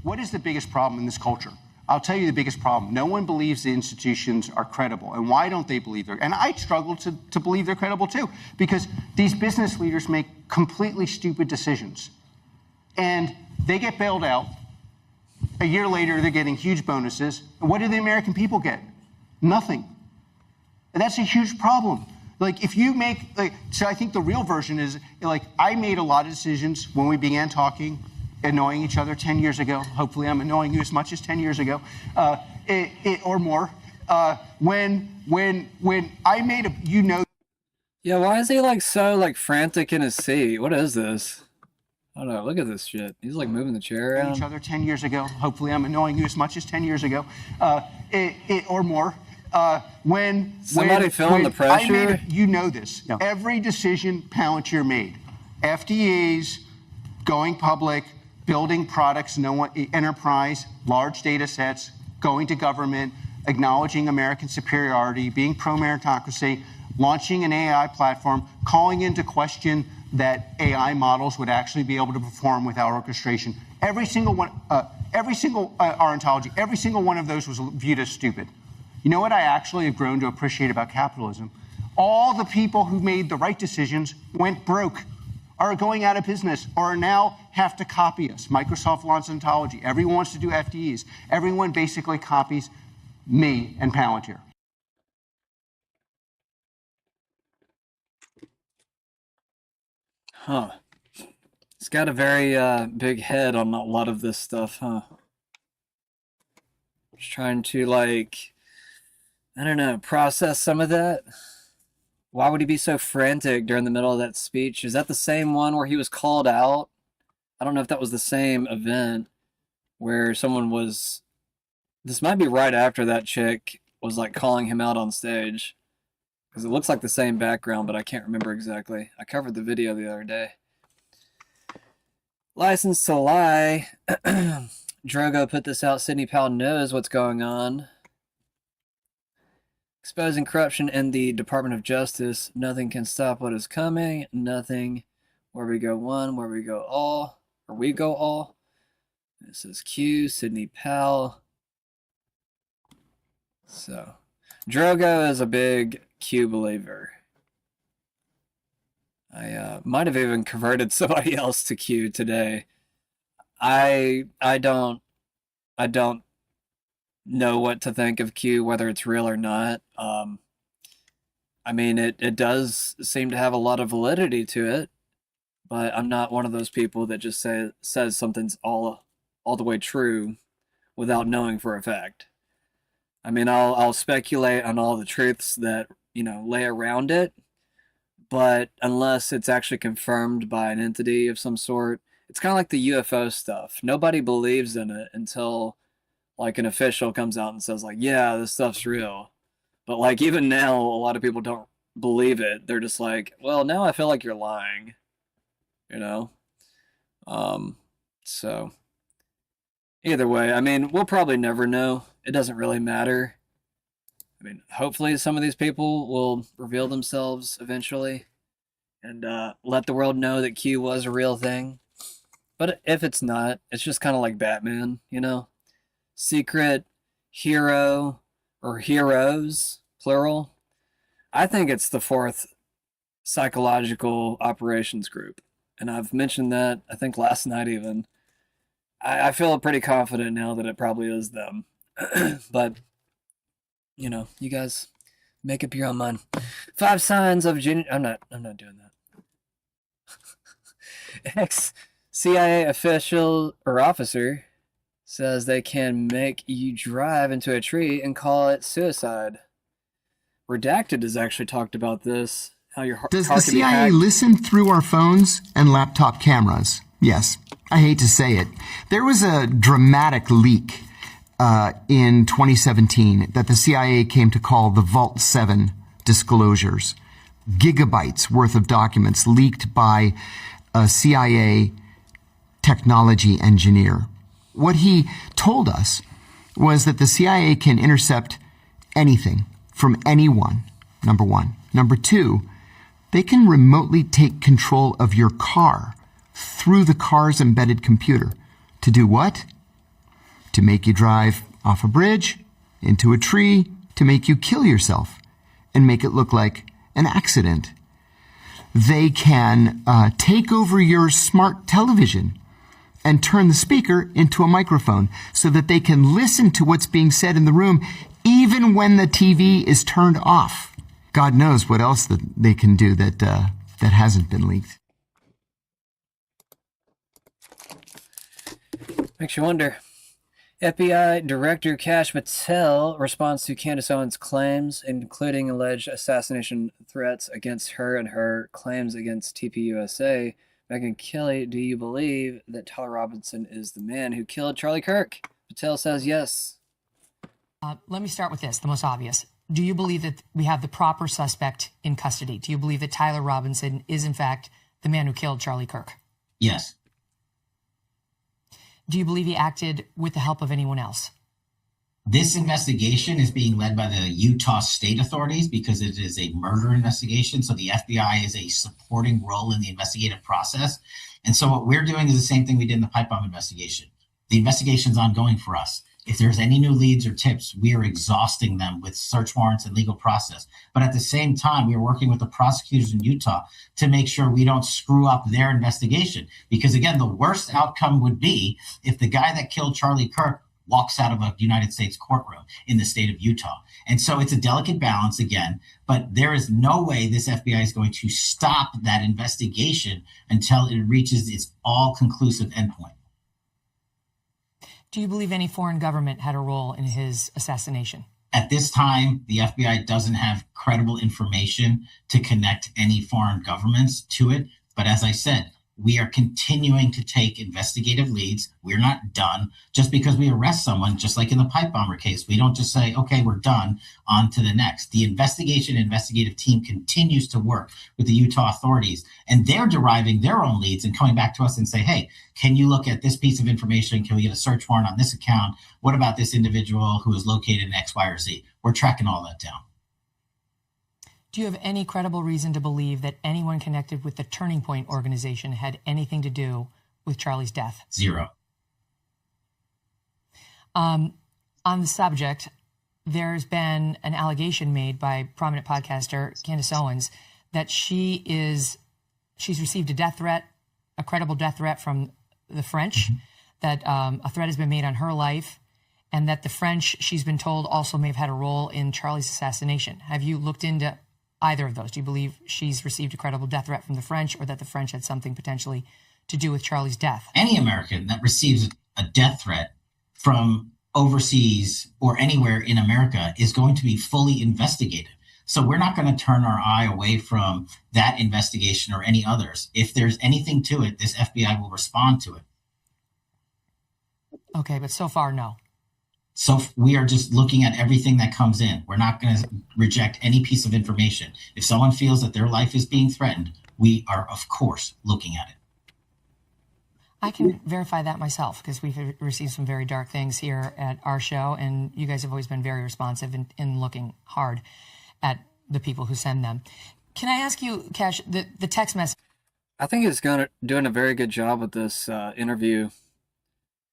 What is the biggest problem in this culture? I'll tell you the biggest problem. No one believes the institutions are credible. And why don't they believe they're? And I struggle to believe they're credible too, because these business leaders make completely stupid decisions. And they get bailed out. A year later, they're getting huge bonuses. And what do the American people get? Nothing. And that's a huge problem. If you make, so I think the real version is, I made a lot of decisions when we began talking, annoying each other 10 years ago. Hopefully I'm annoying you as much as 10 years ago, or more. When I made a, Yeah, why is he so frantic in his seat? What is this? I don't know. Look at this shit. He's moving the chair around. Each other 10 years ago. Hopefully I'm annoying you as much as 10 years ago, or more. Somebody feeling the pressure? This. Yeah. Every decision Palantir made, FDAs, going public, building products, enterprise, large data sets, going to government, acknowledging American superiority, being pro-meritocracy, launching an AI platform, calling into question that AI models would actually be able to perform without orchestration. Every single one, our ontology, every single one of those was viewed as stupid. You know what I actually have grown to appreciate about capitalism? All the people who made the right decisions went broke, are going out of business, or now have to copy us. Microsoft launched ontology. Everyone wants to do FDEs. Everyone basically copies me and Palantir. Huh. It's got a very big head on a lot of this stuff, huh? Just trying to, like, I don't know, process some of that. Why would he be so frantic during the middle of that speech? Is that the same one where he was called out? I don't know if that was the same event where someone was... This might be right after that chick was, like, calling him out on stage. Because it looks like the same background, but I can't remember exactly. I covered the video the other day. License to Lie. Drogo put this out. Sidney Powell knows what's going on. Exposing corruption in the Department of Justice. Nothing can stop what is coming. Nothing. Where we go one, where we go all. Or we go all. This is Q, Sidney Powell. So, Drogo is a big Q believer. I might have even converted somebody else to Q today. I don't know what to think of Q, whether it's real or not. I mean, it does seem to have a lot of validity to it, but I'm not one of those people that just says something's all the way true without knowing for a fact. I mean, I'll speculate on all the truths that, you know, lay around it, but unless it's actually confirmed by an entity of some sort, it's kind of like the UFO stuff. Nobody believes in it until, like, an official comes out and says, like, yeah, this stuff's real. But, like, even now, a lot of people don't believe it. They're just like, well, now I feel like you're lying, you know? So, either way, I mean, we'll probably never know. It doesn't really matter. I mean, hopefully some of these people will reveal themselves eventually and let the world know that Q was a real thing. But if it's not, it's just kind of like Batman, you know? Secret hero or heroes, plural. I think it's the fourth psychological operations group. And I've mentioned that, I think last night even. I feel pretty confident now that it probably is them. But, you know, you guys make up your own mind. 5 signs of I'm not doing that. Ex-CIA official or officer says they can make you drive into a tree and call it suicide. Redacted has actually talked about this. How your Does the CIA listen through our phones and laptop cameras? Yes. I hate to say it. There was a dramatic leak in 2017 that the CIA came to call the Vault 7 disclosures. Gigabytes worth of documents leaked by a CIA technology engineer. What he told us was that the CIA can intercept anything from anyone, number one. Number two, they can remotely take control of your car through the car's embedded computer. To do what? To make you drive off a bridge, into a tree, to make you kill yourself and make it look like an accident. They can take over your smart television and turn the speaker into a microphone so that they can listen to what's being said in the room even when the TV is turned off. God knows what else that they can do that hasn't been leaked. Makes you wonder. FBI Director Kash Patel responds to Candace Owens' claims, including alleged assassination threats against her and her claims against TPUSA. Megyn Kelly, do you believe that Tyler Robinson is the man who killed Charlie Kirk? Patel says yes. Let me start with this, the most obvious. Do you believe that we have the proper suspect in custody? Do you believe that Tyler Robinson is, in fact, the man who killed Charlie Kirk? Yes. Do you believe he acted with the help of anyone else? This investigation is being led by the Utah state authorities because it is a murder investigation. So the FBI is a supporting role in the investigative process. And so what we're doing is the same thing we did in the pipe bomb investigation. The investigation is ongoing for us. If there's any new leads or tips, we are exhausting them with search warrants and legal process. But at the same time, we are working with the prosecutors in Utah to make sure we don't screw up their investigation. Because again, the worst outcome would be if the guy that killed Charlie Kirk walks out of a United States courtroom in the state of Utah. And so it's a delicate balance again, but there is no way this FBI is going to stop that investigation until it reaches its all-conclusive endpoint. Do you believe any foreign government had a role in his assassination? At this time, the FBI doesn't have credible information to connect any foreign governments to it. But as I said, we are continuing to take investigative leads. We're not done. Just because we arrest someone, just like in the pipe bomber case, we don't just say, okay, we're done, on to the next. The investigative team continues to work with the Utah authorities, and they're deriving their own leads and coming back to us and say, hey, can you look at this piece of information? Can we get a search warrant on this account? What about this individual who is located in X, Y, or Z? We're tracking all that down. Do you have any credible reason to believe that anyone connected with the Turning Point organization had anything to do with Charlie's death? Zero. On the subject, there's been an allegation made by prominent podcaster Candace Owens that she's received a death threat, a credible death threat from the French, that a threat has been made on her life, and that the French, she's been told, also may have had a role in Charlie's assassination. Have you looked into either of those? Do you believe she's received a credible death threat from the French, or that the French had something potentially to do with Charlie's death? Any American that receives a death threat from overseas or anywhere in America is going to be fully investigated. So we're not going to turn our eye away from that investigation or any others. If there's anything to it, this FBI will respond to it. Okay, but so far, no. So we are just looking at everything that comes in. We're not going to reject any piece of information. If someone feels that their life is being threatened, we are, of course, looking at it. I can verify that myself, because we've received some very dark things here at our show, and you guys have always been very responsive in looking hard at the people who send them. Can I ask you, Cash, the text message? I think he's doing a very good job with this interview.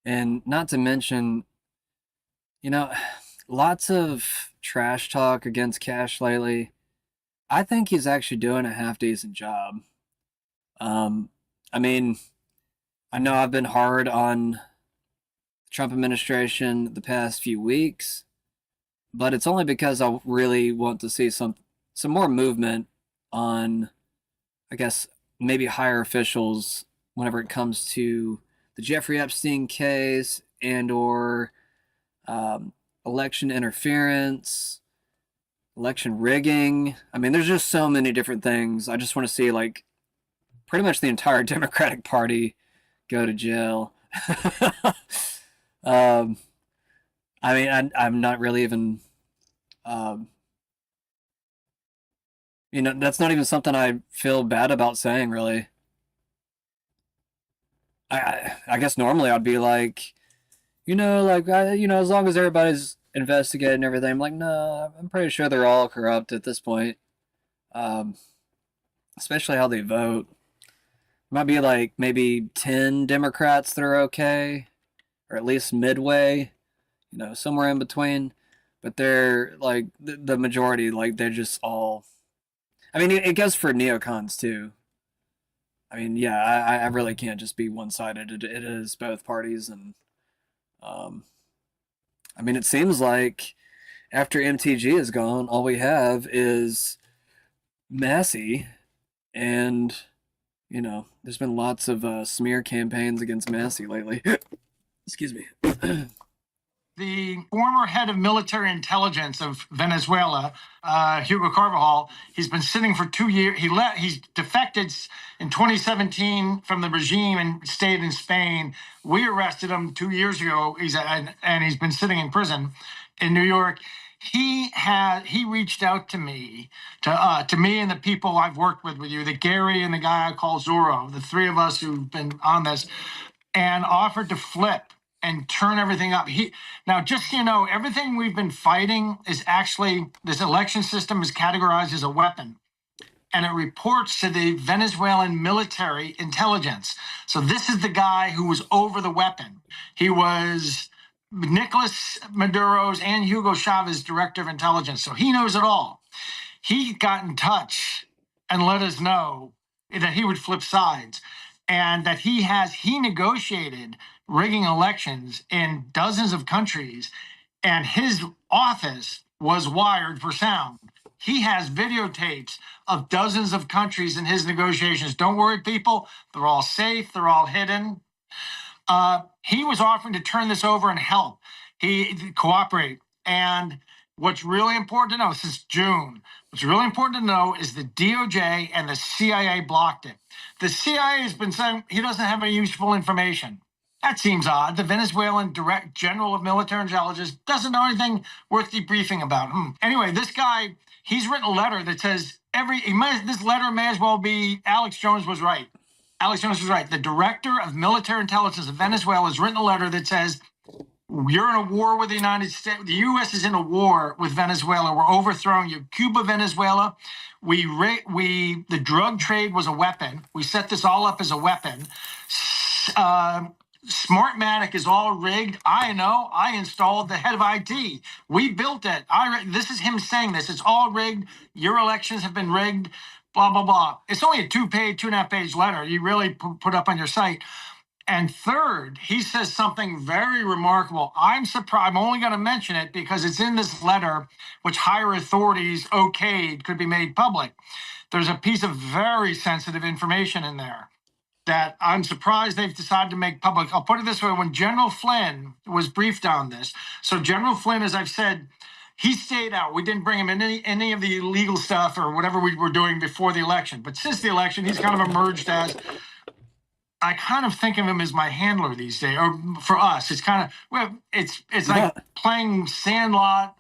And not to mention, lots of trash talk against Cash lately. I think he's actually doing a half-decent job. I know I've been hard on the Trump administration the past few weeks, but it's only because I really want to see some more movement on, I guess, maybe higher officials whenever it comes to the Jeffrey Epstein case and or election interference, election rigging. There's just so many different things. I just want to see, pretty much the entire Democratic Party go to jail. I'm not really even, that's not even something I feel bad about saying, really. I guess normally I'd be like, as long as everybody's investigated and everything, I'm like, no, I'm pretty sure they're all corrupt at this point. Especially how they vote. Might be maybe 10 Democrats that are okay, or at least midway, somewhere in between. But they're the majority, they're just all. It goes for neocons too. I really can't just be one-sided. It is both parties, and it seems like after MTG is gone, all we have is Massey, and there's been lots of smear campaigns against Massey lately. Excuse me. The former head of military intelligence of Venezuela, Hugo Carvajal, he's been sitting for 2 years. He's defected in 2017 from the regime and stayed in Spain. We arrested him 2 years ago. He's been sitting in prison in New York. He reached out to me and the people I've worked with you, the Gary and the guy I call Zorro, the three of us who've been on this, and offered to flip and turn everything up. Now, just so you know, everything we've been fighting is actually, this election system is categorized as a weapon, and it reports to the Venezuelan military intelligence. So this is the guy who was over the weapon. He was Nicolas Maduro's and Hugo Chavez's director of intelligence. So he knows it all. He got in touch and let us know that he would flip sides, and that he negotiated rigging elections in dozens of countries, and his office was wired for sound. He has videotapes of dozens of countries in his negotiations. Don't worry, people. They're all safe. They're all hidden. He was offering to turn this over and help. He cooperate. And what's really important to know, since June, what's really important to know is the DOJ and the CIA blocked it. The CIA has been saying he doesn't have any useful information. That seems odd. The Venezuelan Direct General of Military Intelligence doesn't know anything worth debriefing about. Anyway, this guy, he's written a letter that says this letter may as well be Alex Jones was right. Alex Jones was right. The Director of Military Intelligence of Venezuela has written a letter that says, you're in a war with the United States. The U.S. is in a war with Venezuela. We're overthrowing you. Cuba, Venezuela. The drug trade was a weapon. We set this all up as a weapon. Smartmatic is all rigged. I know. I installed the head of IT. We built it. This is him saying this. It's all rigged. Your elections have been rigged. Blah, blah, blah. It's only a 2.5-page letter. You really put up on your site. And third, he says something very remarkable. I'm surprised. I'm only going to mention it because it's in this letter, which higher authorities okayed could be made public. There's a piece of very sensitive information in there that I'm surprised they've decided to make public. I'll put it this way. When General Flynn was briefed on this, so General Flynn, as I've said, he stayed out. We didn't bring him in any of the illegal stuff or whatever we were doing before the election. But since the election, he's kind of emerged as, I kind of think of him as my handler these days, or for us, it's kind of, well, it's like playing sandlot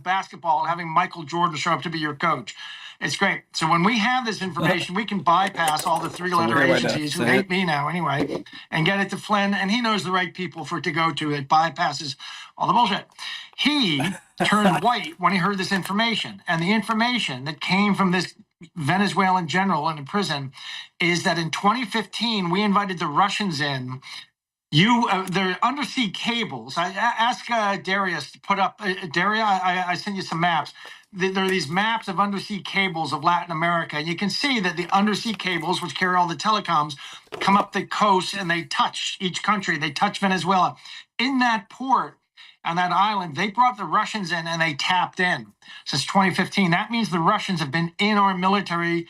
basketball and having Michael Jordan show up to be your coach. It's great. So when we have this information, we can bypass all the three-letter agencies who hate me now anyway, and get it to Flynn, and he knows the right people for it to go to. It bypasses all the bullshit. He turned white when he heard this information, and the information that came from this Venezuelan general in a prison is that in 2015 we invited the Russians in. Their undersea cables. I ask Darius to put up. Daria, I sent you some maps. There are these maps of undersea cables of Latin America, and you can see that the undersea cables, which carry all the telecoms, come up the coast and they touch each country. They touch Venezuela. In that port, on that island, they brought the Russians in and they tapped in since 2015. That means the Russians have been in our military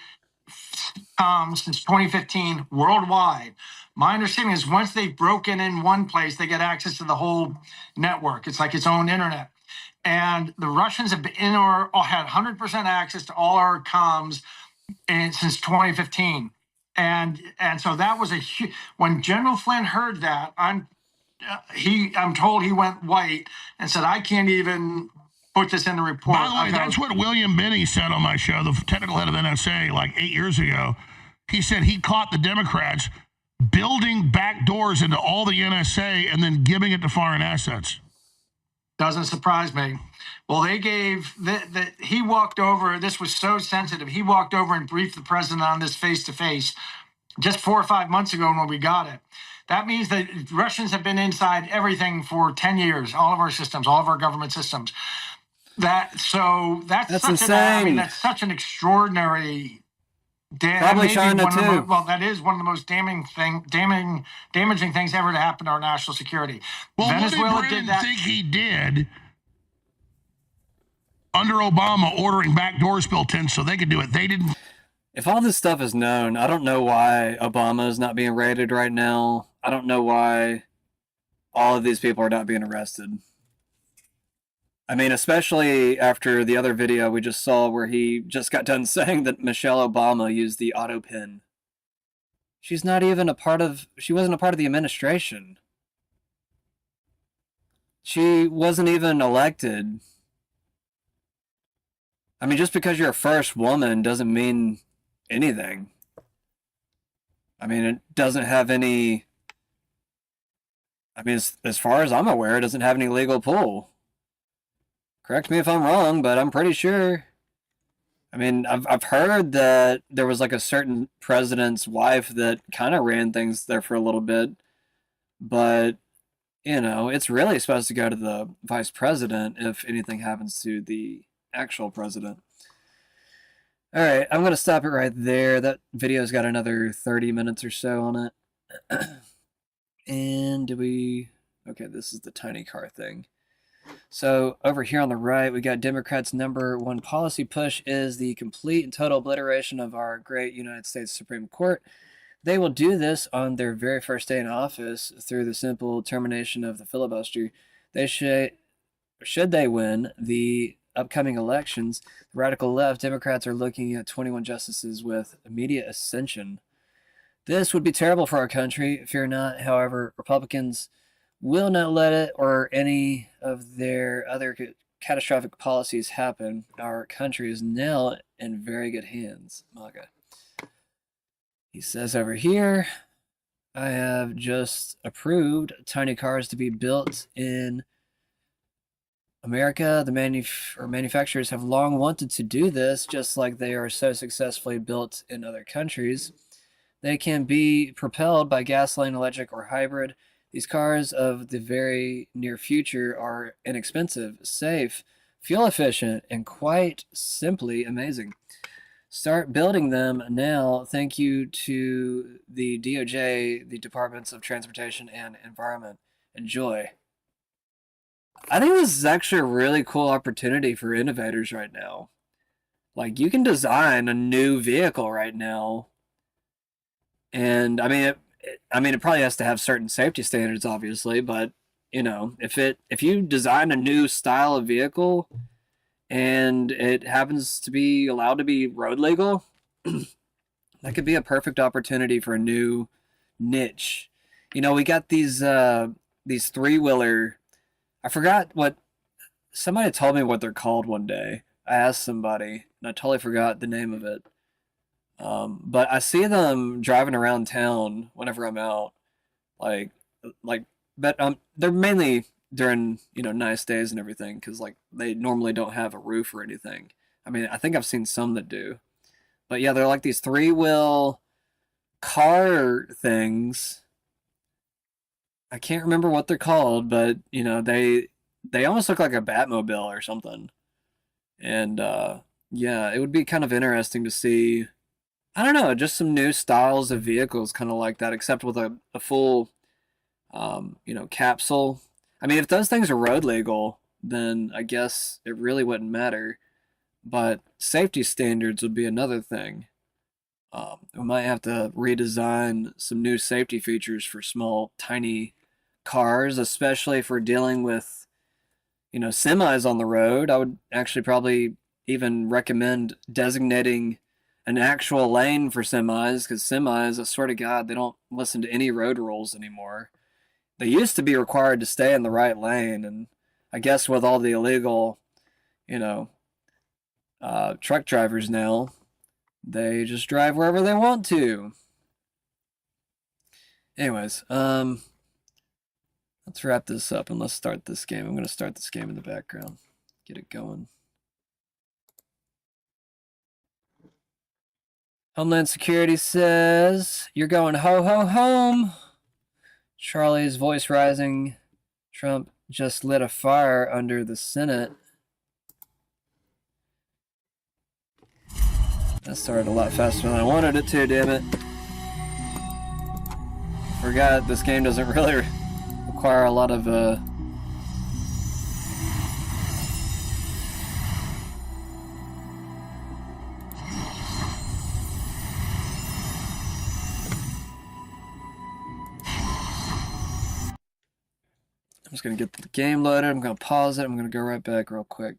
since 2015 worldwide. My understanding is once they've broken in one place, they get access to the whole network. It's like its own internet. And the Russians have been had 100% access to all our comms since 2015. And so that was when General Flynn heard that, I'm told he went white and said, I can't even put this in the report. By the way, that's what William Binney said on my show, the technical head of NSA, like 8 years ago. He said he caught the Democrats building back doors into all the NSA and then giving it to foreign assets. Doesn't surprise me. Well, they gave he walked over. This was so sensitive. He walked over and briefed the president on this face-to-face just 4 or 5 months ago when we got it. That means that Russians have been inside everything for 10 years, all of our systems, all of our government systems. That's such insane. That's such an extraordinary. Probably China too. That is one of the most damaging things ever to happen to our national security. Well, Venezuela what did did that. think he did under Obama, ordering back doors built in so they could do it? They didn't. If all this stuff is known, I don't know why Obama is not being raided right now. I don't know why all of these people are not being arrested. I mean, especially after the other video we just saw where he just got done saying that Michelle Obama used the auto pin. She's not even she wasn't a part of the administration. She wasn't even elected. I mean, just because you're a first woman doesn't mean anything. I mean, it doesn't have any I mean, as far as I'm aware, it doesn't have any legal pull. Correct me if I'm wrong, but I'm pretty sure. I mean, I've heard that there was like a certain president's wife that kind of ran things there for a little bit, but it's really supposed to go to the vice president if anything happens to the actual president. All right, I'm going to stop it right there. That video's got another 30 minutes or so on it. And okay, this is the tiny car thing. So over here on the right, we got Democrats' number one policy push is the complete and total obliteration of our great United States Supreme Court. They will do this on their very first day in office through the simple termination of the filibuster. They should they win the upcoming elections, the radical left Democrats are looking at 21 justices with immediate ascension. This would be terrible for our country. Fear not, however, Republicans will not let it or any of their other catastrophic policies happen. Our country is now in very good hands. MAGA. He says over here, I have just approved tiny cars to be built in America. The manufacturers have long wanted to do this, just like they are so successfully built in other countries. They can be propelled by gasoline, electric, or hybrid. These cars of the very near future are inexpensive, safe, fuel efficient, and quite simply amazing. Start building them now. Thank you to the DOJ, the Departments of Transportation and Environment. Enjoy. I think this is actually a really cool opportunity for innovators right now. Like, you can design a new vehicle right now. And I mean, it probably has to have certain safety standards, obviously, but if you design a new style of vehicle and it happens to be allowed to be road legal, that could be a perfect opportunity for a new niche. We got these three-wheeler. I forgot what somebody told me what they're called one day. I asked somebody and I totally forgot the name of it. But I see them driving around town whenever I'm out, but they're mainly during nice days and everything, because they normally don't have a roof or anything. I mean, I think I've seen some that do, but yeah, they're like these three-wheel car things. I can't remember what they're called, but they almost look like a Batmobile or something, and yeah, it would be kind of interesting to see. I don't know, just some new styles of vehicles kind of like that, except with a full, capsule. I mean, if those things are road legal, then I guess it really wouldn't matter. But safety standards would be another thing. We might have to redesign some new safety features for small, tiny cars, especially if we're dealing with, semis on the road. I would actually probably even recommend designating an actual lane for semis, because semis, I swear to God, they don't listen to any road rules anymore. They used to be required to stay in the right lane, and I guess with all the illegal, truck drivers now, they just drive wherever they want to. Anyways, let's wrap this up and let's start this game. I'm going to start this game in the background. Get it going. Homeland Security says, you're going ho home. Charlie's voice rising. Trump just lit a fire under the Senate. That started a lot faster than I wanted it to, damn it. Forgot this game doesn't really require a lot of I'm just going to get the game loaded. I'm going to pause it. I'm going to go right back real quick.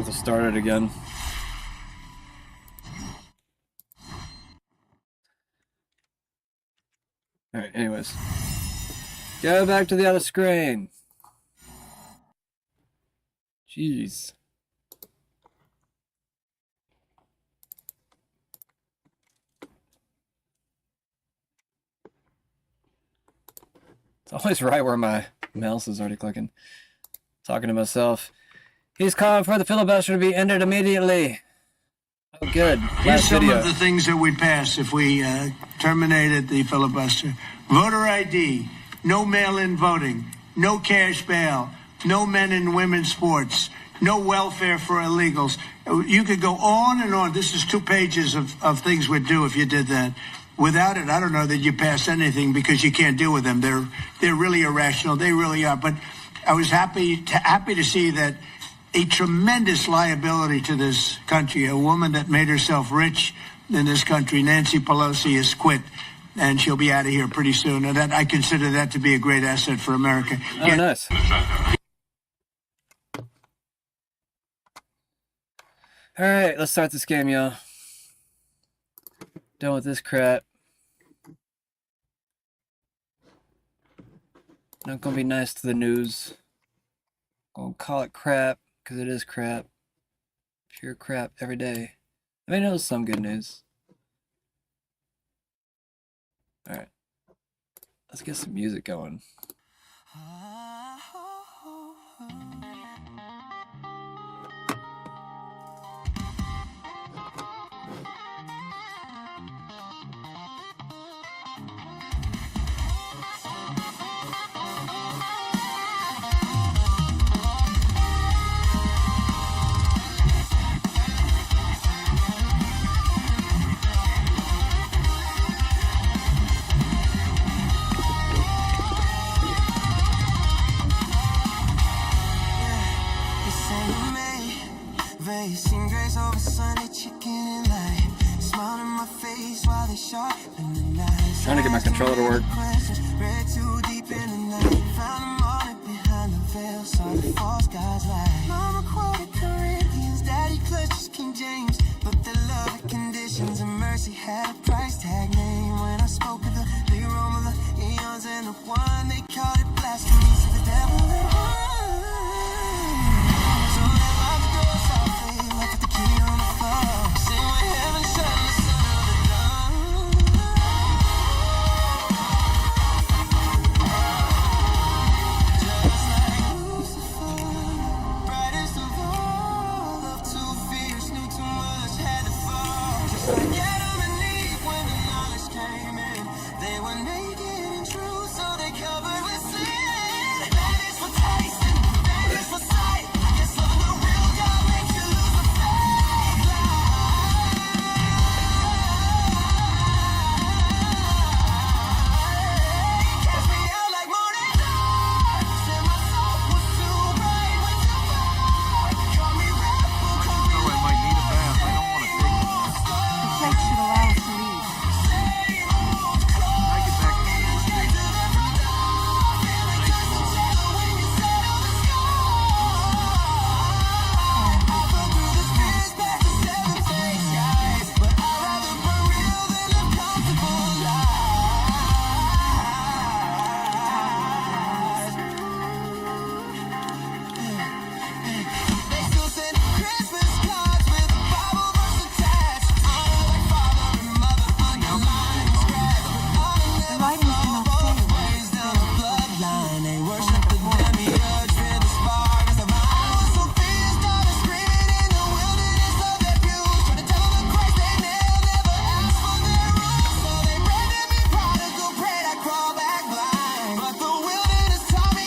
have to start it again. Alright, anyways. Go back to the other screen. Jeez. It's always right where my mouse is already clicking. Talking to myself. He's calling for the filibuster to be ended immediately. Oh, good. Here's some of the things that would pass if we terminated the filibuster. Voter ID, no mail-in voting, no cash bail, no men and women's sports, no welfare for illegals. You could go on and on. This is 2 pages of things we'd do if you did that. Without it, I don't know that you pass anything because you can't deal with them. They're really irrational. They really are. But I was happy to see that a tremendous liability to this country, a woman that made herself rich in this country, Nancy Pelosi, has quit, and she'll be out of here pretty soon. And that I consider that to be a great asset for America. Oh, nice. All right, let's start this game, y'all. Done with this crap. Not gonna be nice to the news. Gonna call it crap, because it is crap. Pure crap every day. I mean, there's some good news. Alright. Let's get some music going. Sing grace over Sunday chicken and light. Smile in my face while they sharpen the knives. Trying to get my controller to work. Read too deep in the night. Found a moment behind the veil. Saw the false guys lie. Mama quoted Corinthians. Daddy clutches King James. But the love and conditions and mercy had a price tag name. When I spoke of the aroma of the eons and the wine, they called it blasphemy. So the devil that won. Left the key on the floor. Sing with heaven shut the sun of the dawn. Just like Lucifer, brightest of all, love too fierce, knew too much, had to fall. Just like Adam and Eve when the knowledge came in, they were naked and true, so they covered with sin. That is for tasting, that is for sight. I guess loving the real God makes you lose the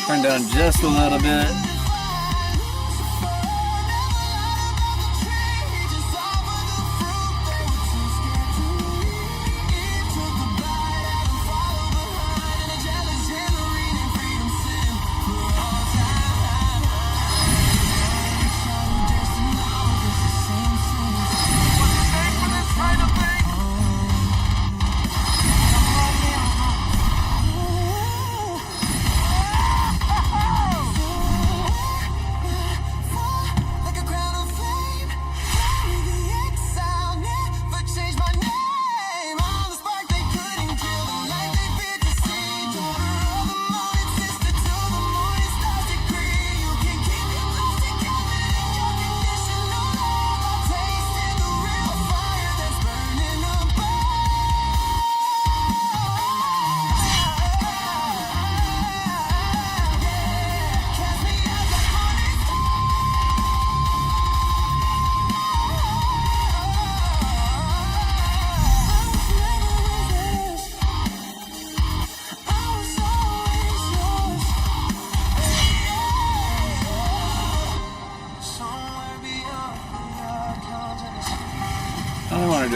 Turn down just a little bit.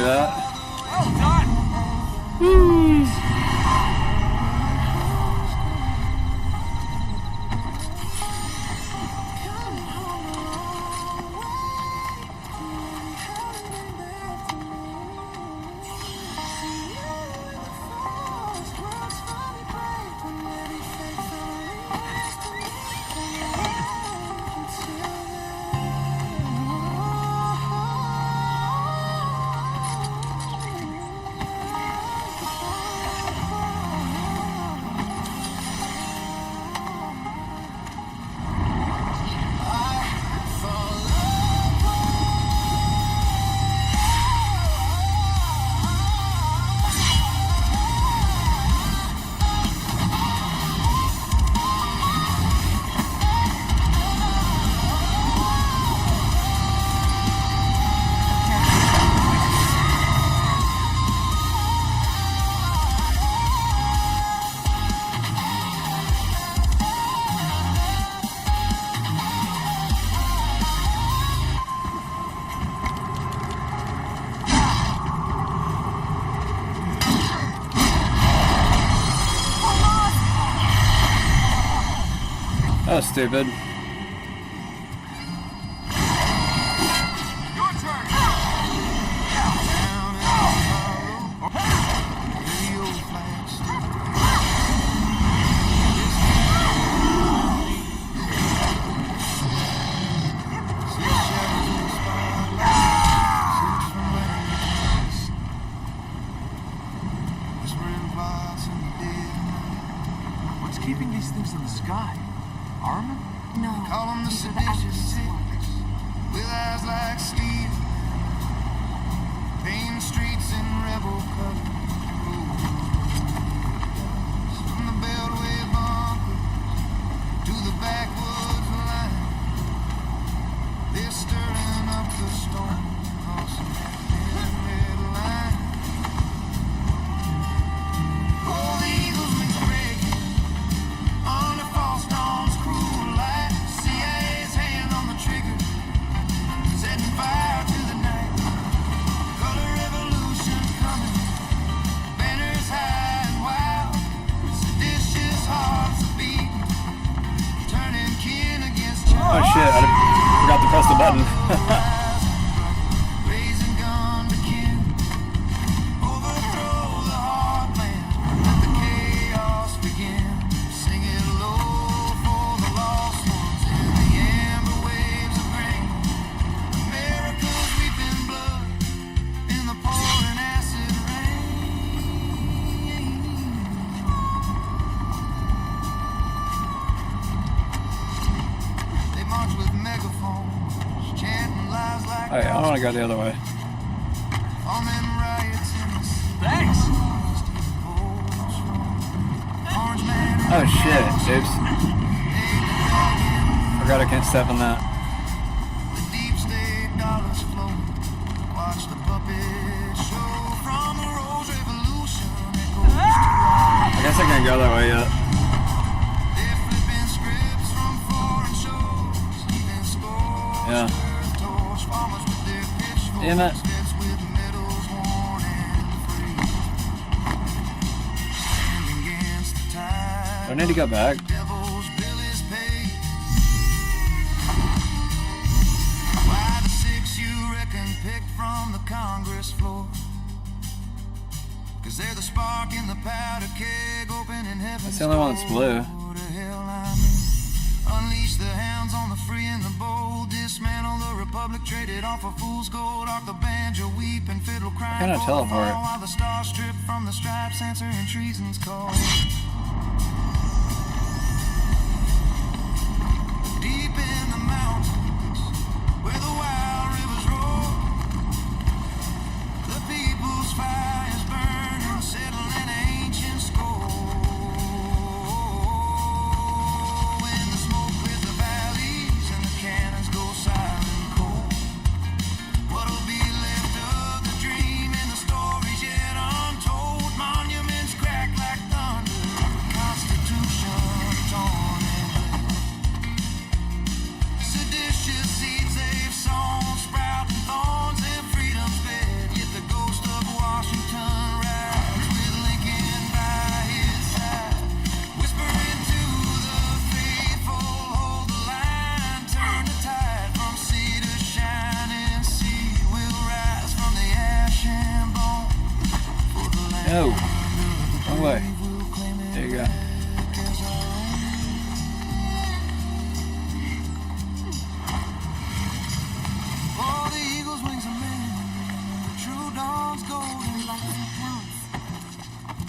through that. Well done. That was stupid. Your turn. What's keeping these things in the sky? Armor? No. Call them the these are the seditious activists' six, with eyes like steel, paint streets in rebel color. From the Beltway bunker to the backwoods line, they're stirring up the storm crossing that thin red line. Oh, the eagles make breaking under false dawn's cruel light. CIA's hand on the trigger, setting fire to the night. Color revolution coming, banners high and wild. Seditious hearts a beat, turning kin against Oh child. shit, I forgot to press the button. Raising gun to kill, overthrow the heartland, let the chaos begin. Sing it low for the lost ones in the amber waves of grain. America's weeping blood in the pouring acid rain. They march with megaphones, chanting lies like Alright, I want to go the other way. on them riots in the city. Thanks. Orange man Oh shit, oops. Forgot I can't step on that. the deep state dollars flow. Watch the puppet show from the Rose Revolution. It goes to I guess I can't go that way yet. they're flipping scripts from foreign shows, keeping score. Yeah. Torch farmers with their pitchforks, Damn it. vets with medals worn and free. Stand against the tide. Do I need to go back? Devil's bill is paid. Why the six you reckon picked from the Congress floor? 'Cause they're the spark in the powder keg, open in heaven's That's the only one that's blue. door to hell I'm in. Unleash the hounds on the free and the bold. Dismantle the republic, trade it off for fool's gold. Arc the banjo, weep and fiddle, cry. Why can't I for the teleport? fall while the stars strip from the stripes, answering treason's call. Deep in the mountains, where the wild rivers roar, the people's fires burn and settle an ancient score. When the smoke clears the valleys and the cannons go silent cold, what'll be left of the dream and the stories yet untold? Monuments crack like thunder, No. No way. There you go. Oh, the eagle's wings are made. True dawn's golden light.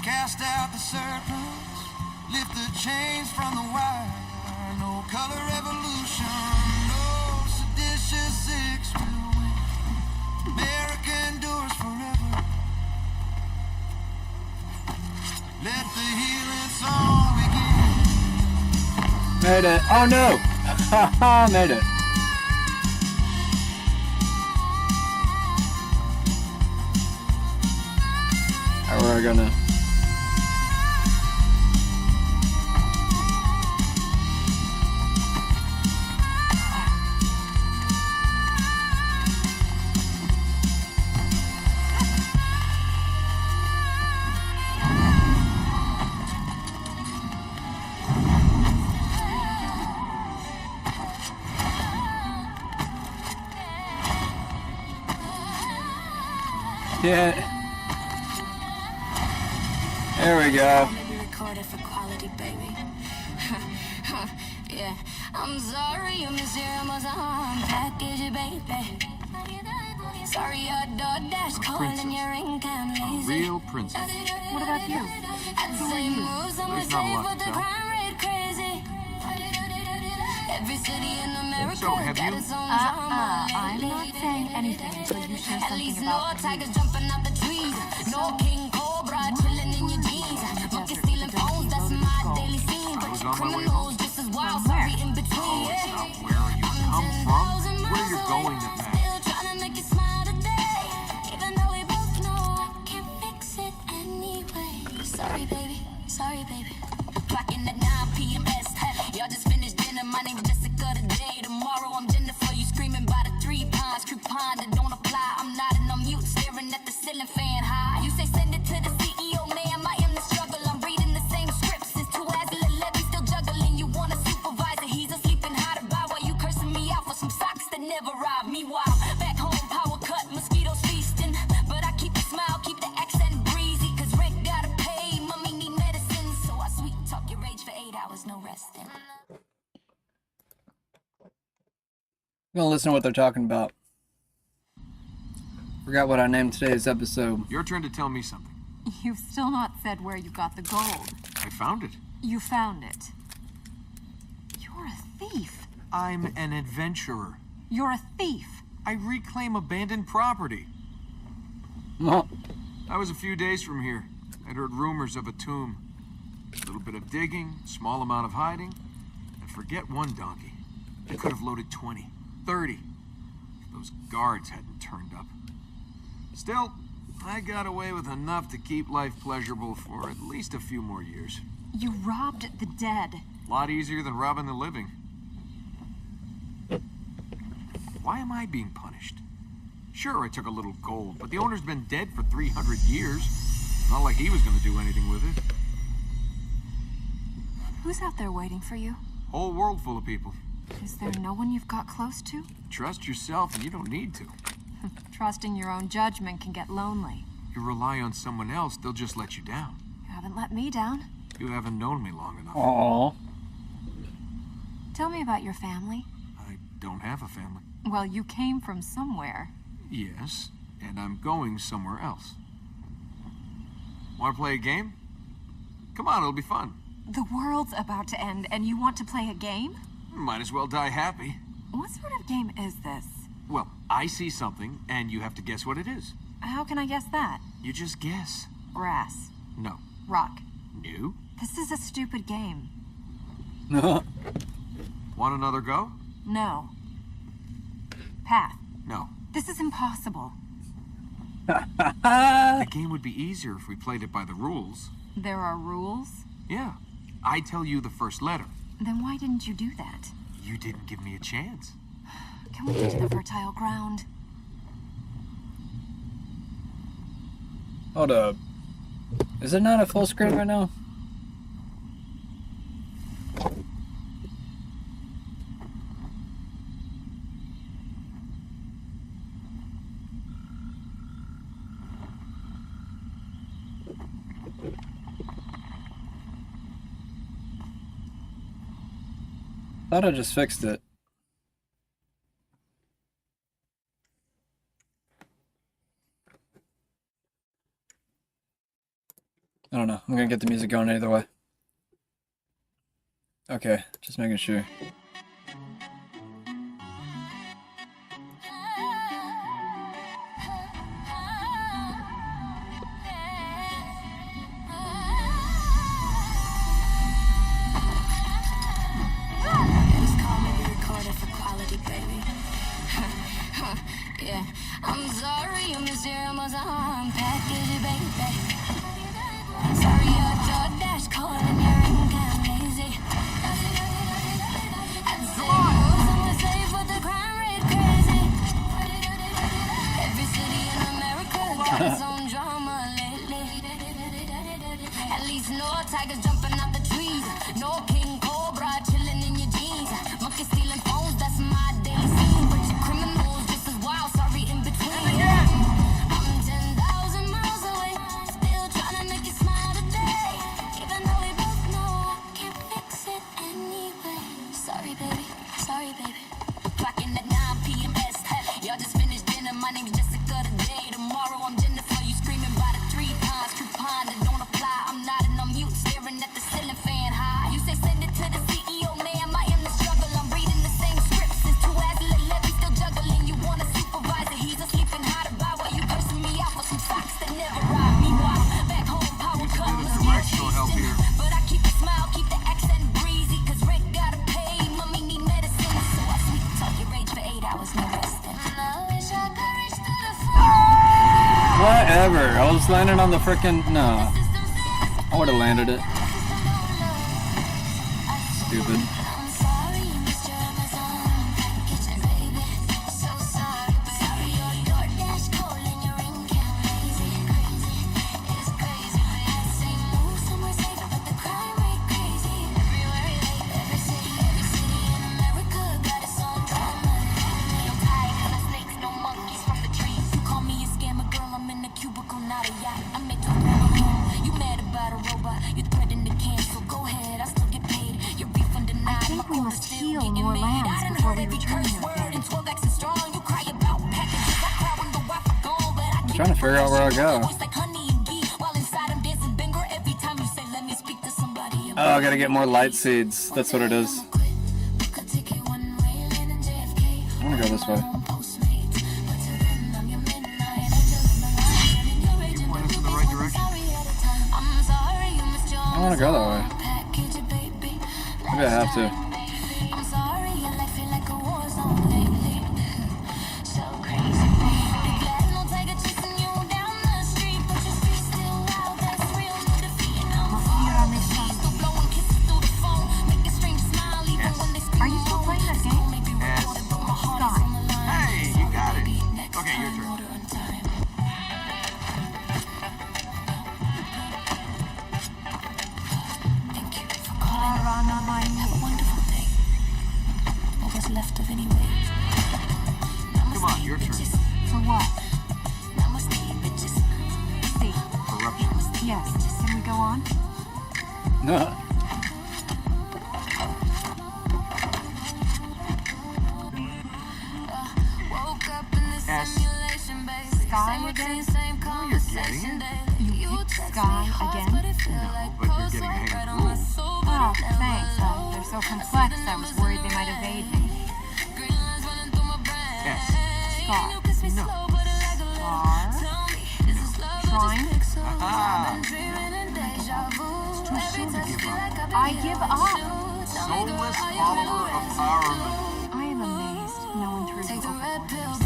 Cast out the serpents. Lift the chains from the wire. No color revolution. No seditious six will win. America endures forever. Let the healing song begin. Made it. Oh no! Haha, made it. Alright, we're gonna. Yeah. There we go. Maybe recorded for quality, baby. Yeah, I'm sorry you miss your Amazon package, baby. Sorry your DoorDash calling your ring cam lazy. Real princess. What about you? Who are you? There's not a lot to tell. Every city in America So, have got you? its own drama. I'm not saying anything until you share At something least about no tigers jumping out the trees. No king cobra chilling in your jeans. Bucket stealing phones, that's my daily scene. But your criminals just as wild, sorry in between. Not where you come from, where you're going that matters. Still trying to make you smile today. Even though we both know I can't fix it anyway. Sorry, baby. Sorry, baby. Clocking at 9 p.m. Y'all just finished dinner. My name's Jessica today. Tomorrow I'm Jennifer. You screaming by the 3 ponds. Coupon that don't apply. I'm nodding on mute, staring at the ceiling fan high. You say send it to the CEO, ma'am. I am the struggle. I'm reading the same scripts since 2011. Still juggling. You want a supervisor? He's asleep and hard to buy while you cursing me out for some socks that never arrive. Meanwhile, back home, power cut, mosquitoes feasting. But I keep the smile, keep the accent breezy. Cause rent gotta pay, mommy need medicine. So I sweet talk your rage for 8 hours, no resting. I'm gonna listen to what they're talking about. Forgot what I named today's episode. Your turn to tell me something. You've still not said where you got the gold. I found it. You found it. You're a thief. I'm an adventurer. You're a thief. I reclaim abandoned property. Oh, I was a few days from here. I'd heard rumors of a tomb. A little bit of digging, small amount of hiding, and forget one donkey. They could have loaded 20, 30. If those guards hadn't turned up. Still, I got away with enough to keep life pleasurable for at least a few more years. You robbed the dead. A lot easier than robbing the living. Why am I being punished? Sure, I took a little gold, but the owner's been dead for 300 years. Not like he was going to do anything with it. Who's out there waiting for you? Whole world full of people. Is there no one you've got close to? Trust yourself and you don't need to. Trusting your own judgment can get lonely. You rely on someone else, they'll just let you down. You haven't let me down. You haven't known me long enough. aw. Tell me about your family. I don't have a family. Well, you came from somewhere. Yes, and I'm going somewhere else. Want to play a game? Come on, it'll be fun. The world's about to end, and you want to play a game? Might as well die happy. What sort of game is this? Well, I see something, and you have to guess what it is. How can I guess that? You just guess. Brass. No. Rock. No? This is a stupid game. Want another go? No. Path. No. This is impossible. The game would be easier if we played it by the rules. There are rules? Yeah. I tell you the first letter. Then why didn't you do that? You didn't give me a chance. Can we get to the fertile ground? Hold up. Is it not a full screen right now? thought I just fixed it. I don't know. I'm gonna get the music going either way. Okay, just making sure. Yeah, I'm sorry you missed your Amazon package, baby. Sorry your DoorDash calling your income lazy. I'd say someone safe, but the crime rate crazy. Every city in America got its own drama lately. At least no tigers jumping out the trees, no king cobra chilling in your jeans, monkey stealing phones, that's my daily scene. But you criminals just as wild, sorry in between. I'm 10,000 miles away, still trying to make you smile today, even though we both know I can't fix it anyway. Sorry baby, clocking at 9 p.m. Y'all just finished dinner, my name's Jessica today, tomorrow I'm Jennifer, you screaming by the 3 times, coupon that don't apply, I'm nodding on mute, staring at the ceiling fan high, you say send it to the CEO, ma'am, I am the struggle, I'm reading the same scripts, it's 2 as Levy still juggling, you want a supervisor, he's a sleeping hot about while you cursing me out for some socks that never ride, meanwhile, back home, power couples, but I keep a smile, keep the accent breezy, cause Rick gotta pay, mommy need medicine, so I sleep, talk your rage for 8 hours, no resting. Whatever. I was landing on the frickin'. No. I would have landed it. Stupid. We must heal more lands before we return here again. I'm trying to figure out where I go. Oh, I gotta get more light seeds. That's what it is. I wanna go this way. I wanna go that way. Maybe I have to. Are you still playing this game? Yes. Scott. Hey, you got it. Okay, your turn. Left of anyway. Come on, your turn. For what? See. Corruption. Yes. Can we go on? No. Yes. Sky again? Oh, you're getting it. You picked Sky again? No, but you're getting a hang of the rules. Oh, thanks. They're so complex, I was worried they might evade me. Yes. Scar. No. Scar. Shrine. Ah. It's too soon to give up. I give up. Soulless follower of power. I am amazed no one threw you overboard.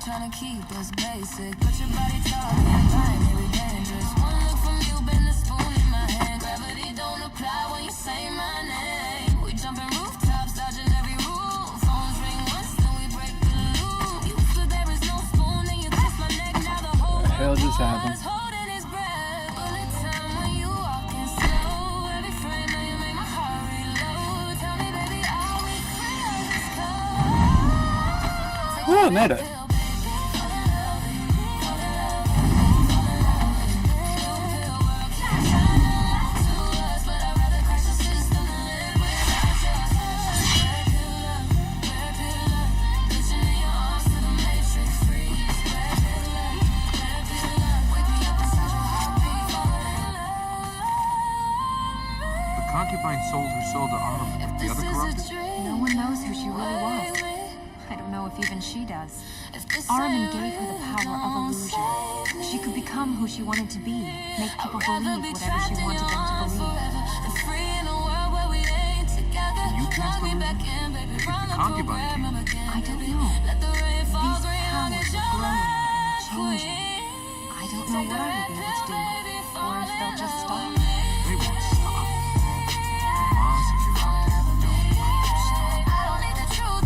Trying to keep us basic, but your body talking, binary dangerous. One look from you, bend the spoon in my hand. Gravity don't apply when you say my name. We jumping rooftops, dodging every rule. Phones ring once, then we break the loop. You feel there is this happen? Oh, I made it. Concubine sold her soul to Autumn. The other corrupted? No one knows who she really was. I don't know if even she does. Armin gave her the power of illusion. She could become who she wanted to be, make people believe whatever she wanted them to believe. You cast illusion? Maybe the concubine came. I don't know. These powers are growing, changing. I don't know what I will be able to do, or if they'll just stop. They won't stop. Mom says you're out there. Don't let them stop.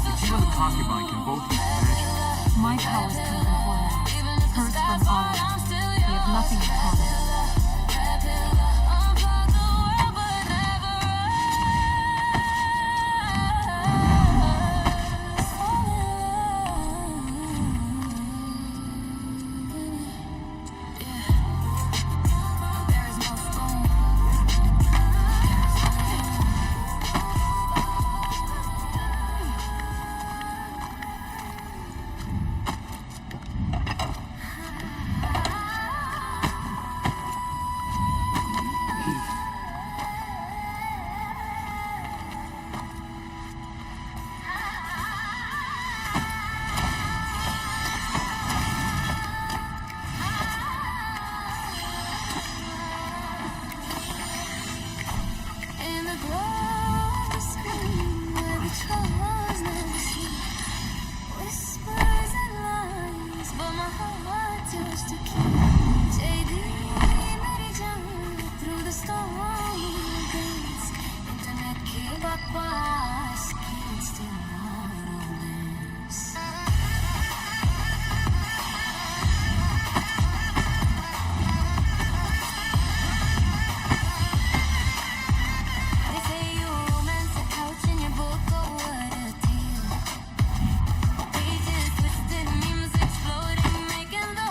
But you and the concubine can both use magic. My powers come from Hormone, hers from Autumn. We have nothing in common.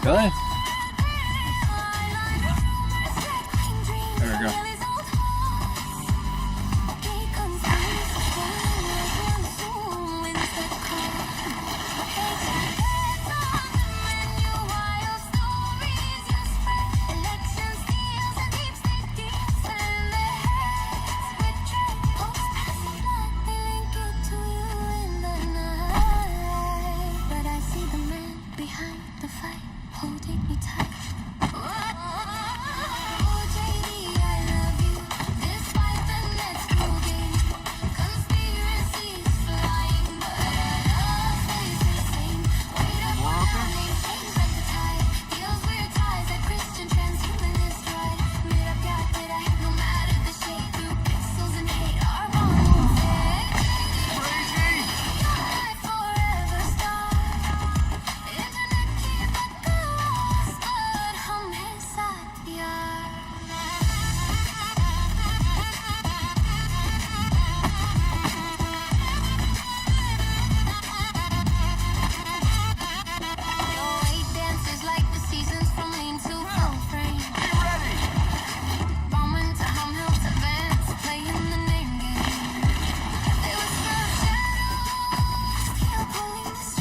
Really? There we go.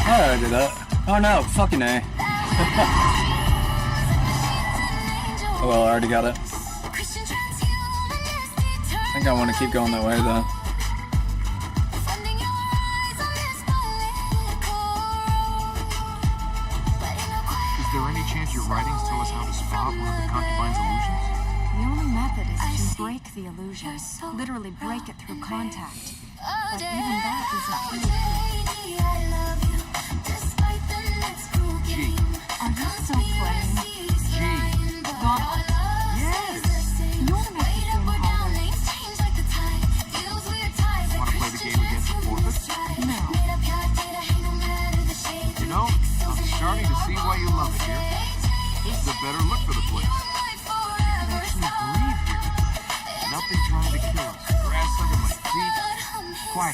How did I do that? Oh no, fucking A. Oh well, I already got it. I think I want to keep going that way though. Is there any chance your writings tell us how to spot one of the concubine's illusions? The only method is to break the illusion, literally break it through contact. But even that isn't foolproof. Are you still playing? God. Yes! You want to make the game harder? Want to play the game again for forfeit? No. You know, I starting to see why you love it here. This is a better look for the place. You can actually breathe here. Nothing trying to kill us. Grass under my feet. Quiet.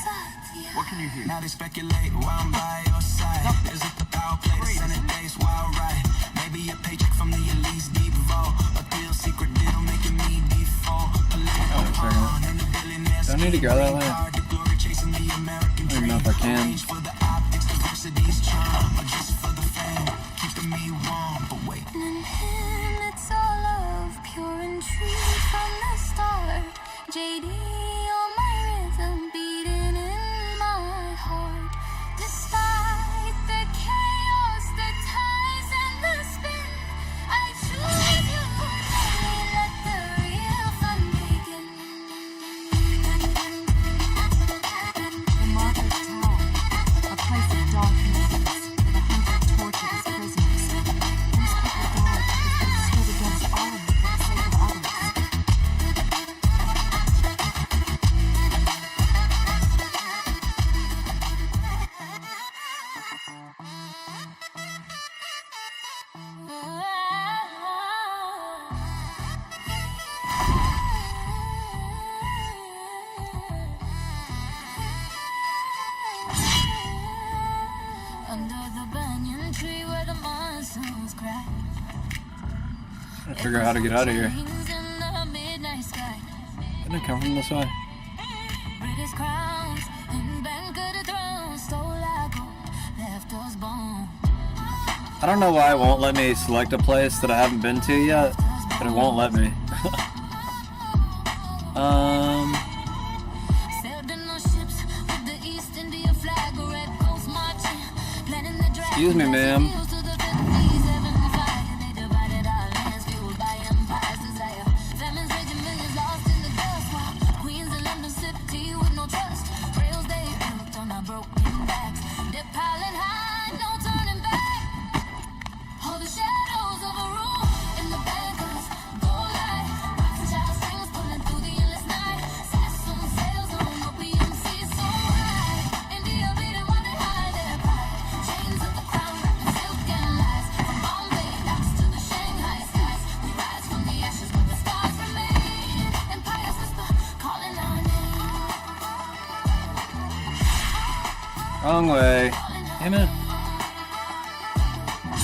What can you hear? Now they speculate while I'm by your side. Is it the power play, the Senate days, wild ride? Maybe a paycheck from the Elise deep vault. A deal secret deal making me default. Do I need to go that way? I don't even know if I can. It's all love, pure and true from the start. JD on my rhythm, beating in my heart. Despite the chaos, the ties and the spin, I choose you. Let the real fun begin. The Martyrs Tower, a place of darkness, where the hunter tortures prisoners. These people died because they stood against Armin for the sake of others. Under the banyan tree where the monsoons cry. I figure out how to get out of here. Wings in the midnight sky. Didn't I come from this way? British crowns and bank of the throne. Stole our gold, left us bone. I don't know why it won't let me select a place that I haven't been to yet, but it won't let me. Sailed in those ships with the East India flag, a red coast marching, planning the draft. Excuse me, ma'am. Wrong way. Damn it.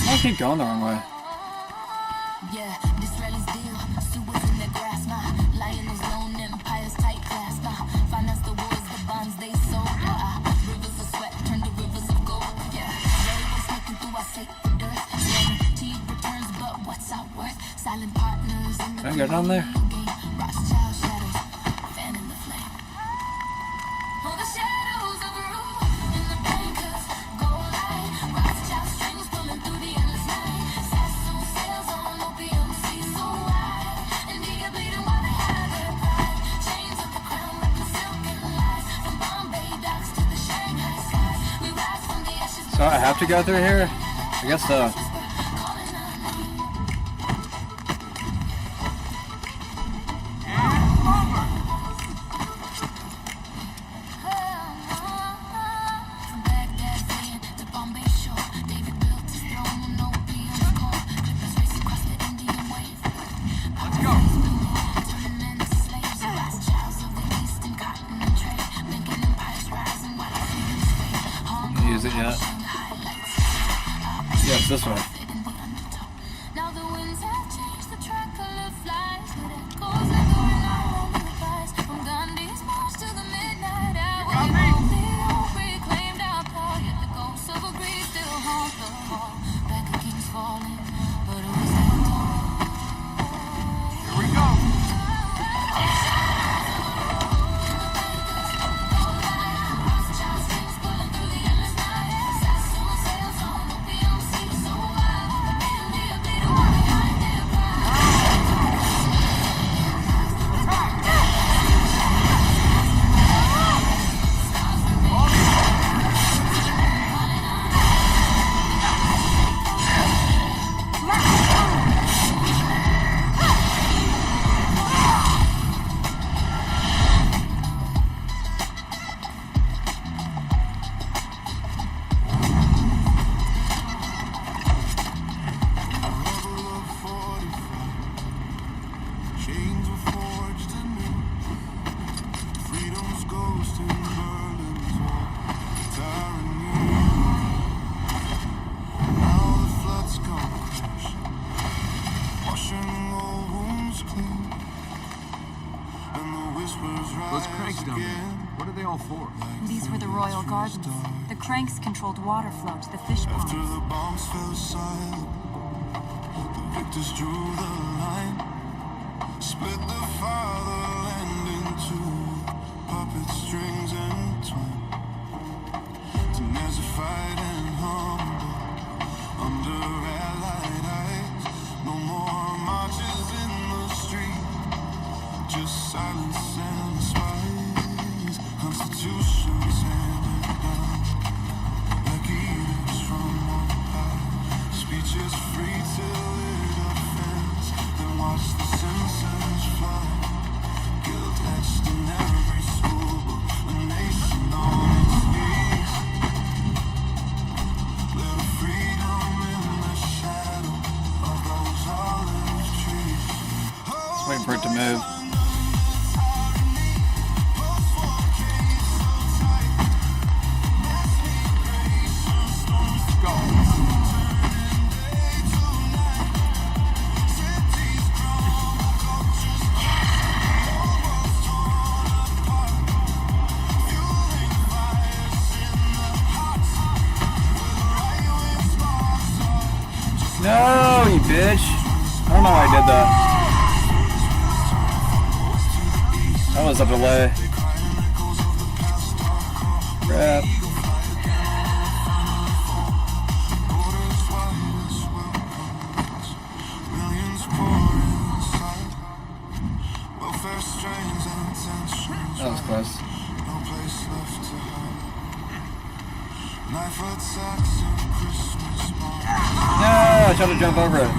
I keep going the wrong way. Yeah, Disraeli's deal. Sewers in the grass now. Lionel's lone empires tight class now. Finance the wars, the bonds they sold. Rivers of sweat turn to rivers of gold. Yeah, railways sneaking through our sacred dirt. Guaranteed returns, but what's our worth? Silent partners in the Can I get down there? game. Rothschild shadows, fanning the flame. Oh, the shadows of rule in the bankers, gold light. Rothschild strings pulling through the endless night. Sassoon sails on opium seas so wide. India bleeding while they hide their pride. Chains of the crown wrapping silken lies. From Bombay docks to the Shanghai skies. We rise from the ashes. So I have to go through here? I guess so. Use it yet? Yes, this way. Now the winds have changed the track of flies, but it goes echoing all over the place. From Gandhi's march to the midnight hour, we won't be all reclaimed our power. Yet the ghosts of a greed still haunt the hall. Like a king's falling, but it was that Here we go. Rothschild strings pulling through the endless night. Sassoon sails on opium seas so wide. These were the royal gardens. The cranks controlled water flow to the fish ponds. After the bombs fell silent, the victors drew the line, split the fatherland in two, puppet strings entwined. Denazified and humble under allied eyes. No more marches in the street, just silence and spies. Constitutions handed down like edicts from on high. Speech is free till it offends, then watch the censors fly. Guilt etched in every school, a nation on its knees. Little freedom in the shadow of those olive trees. Just waiting for it to move. No, you bitch. I don't know why I did that. That was a delay. Crap. That was close. No, I tried to jump over it.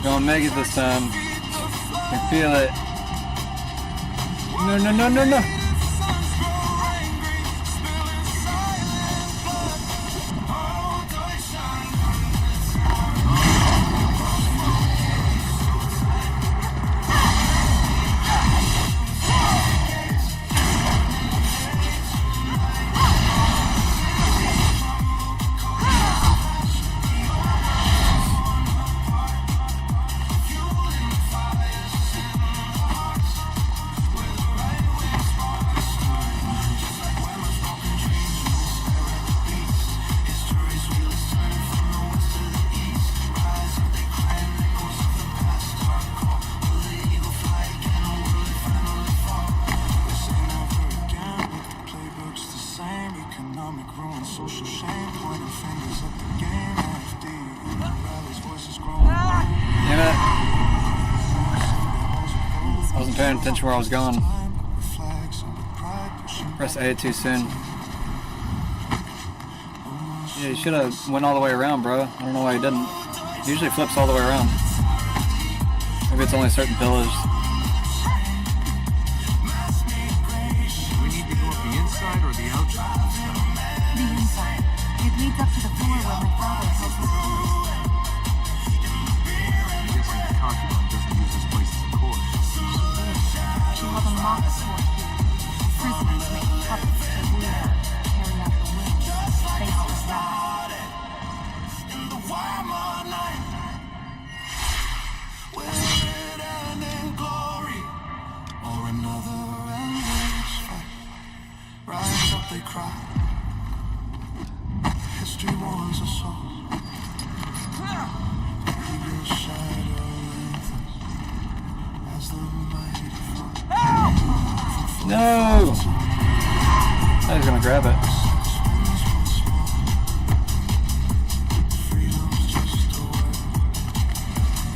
Don't make it this time. I can feel it. No, no, no, no, no. I wasn't paying attention where I was going. Press A too soon. Yeah, you should have went all the way around, bro. I don't know why you didn't. It usually flips all the way around. Maybe it's only certain pillars. We need to go up the inside or the outside? The inside. It leads up to the floor where my father held his doors. I'm guessing the concubine doesn't use this place as a court. She held a mock court here. Prisoners make puppets to wear, carry out the will, face the wrath. Rise up, they cry. History warns us all. Eagle shadow lengthens as the mighty fall. No! I was gonna grab it. Freedom's just a word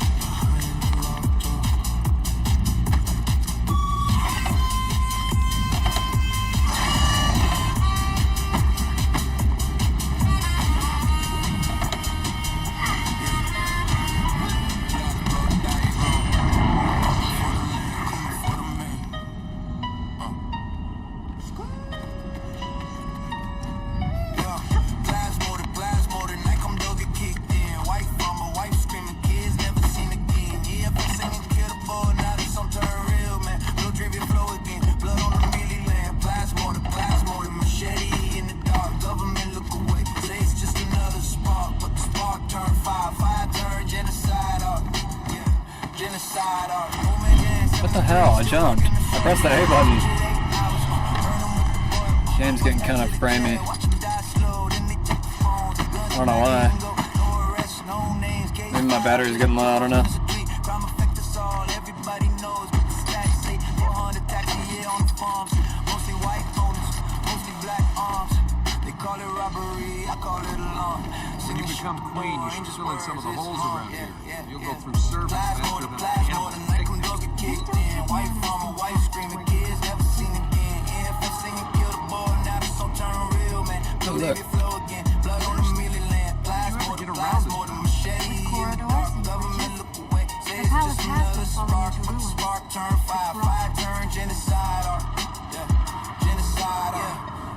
behind the locked door. What the hell? I jumped. I pressed the A button. Game's getting kind of framey. I don't know why. Maybe my battery's getting low, I don't know. When you become queen, you should fill in some of the holes around here. You'll go through service after the animals. Oh, look. Get around this Corridors and bridges. The palace has been falling into ruins.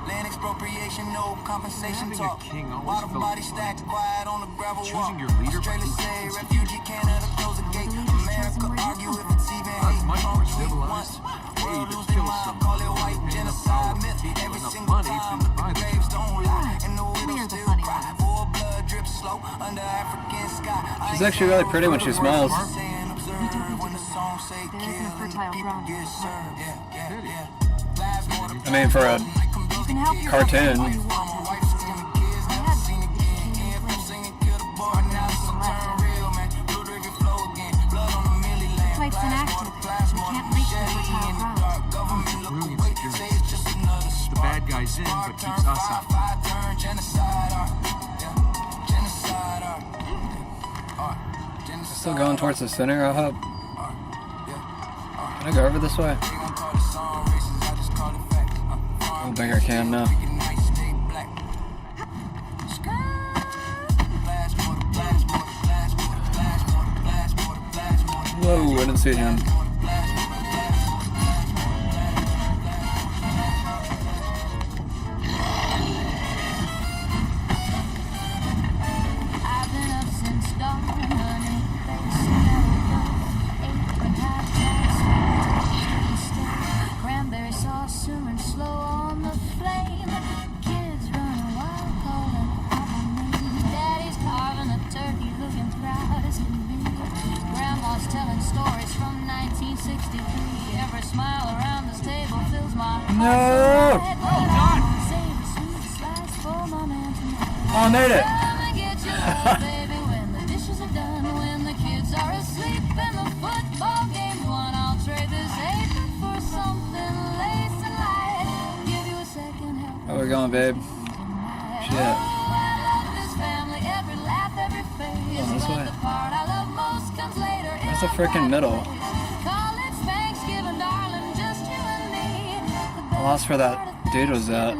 Land expropriation, no compensation Having talk. a king always Water felt body like stacked quiet on the gravel walk. choosing your leader by Australia say consistency. refugee Canada close the gate. America argue if it's even That's hate. much more civilized. World Hey, you lose just their kill mind, someone. call it white Pay enough genocide power, myth. people Every enough single money time, to but the divide them. graves don't lie. And the widows We're the still funny cry. ones. Full blood drips slow under African sky. She's actually really pretty when she smiles. We do think there isn't a fertile ground. I mean, for a You can help yourself cartoon. all you want. Quite inactive. We can't reach the fertile ground. The bad guy's in, but keeps us out. Still going towards the center, I hope. Can I go over this way? I don't think I can, no. Whoa, I didn't see him. I've been up since dawn, honey. Cranberry sauce simmering slow on the flame. Kids running wild, calling out my name. Daddy's carving a turkey, looking proud as can be. Grandma's telling stories from 1963. Every smile around this table fills my heart. No! Well done! Save a sweet slice for my man tonight. Oh, I made it! Come and get your love, baby, when the dishes are done, when the kids are asleep and the football game's won. I'll trade this apron for something lace and light. Give you a second help. Where we going, babe? Shit. Oh, I love this family, every laugh, every face. Oh, this But way. the part I love most comes later. Where's the frickin' middle? Call it Thanksgiving, darling, just you and me. I lost where that dude was at.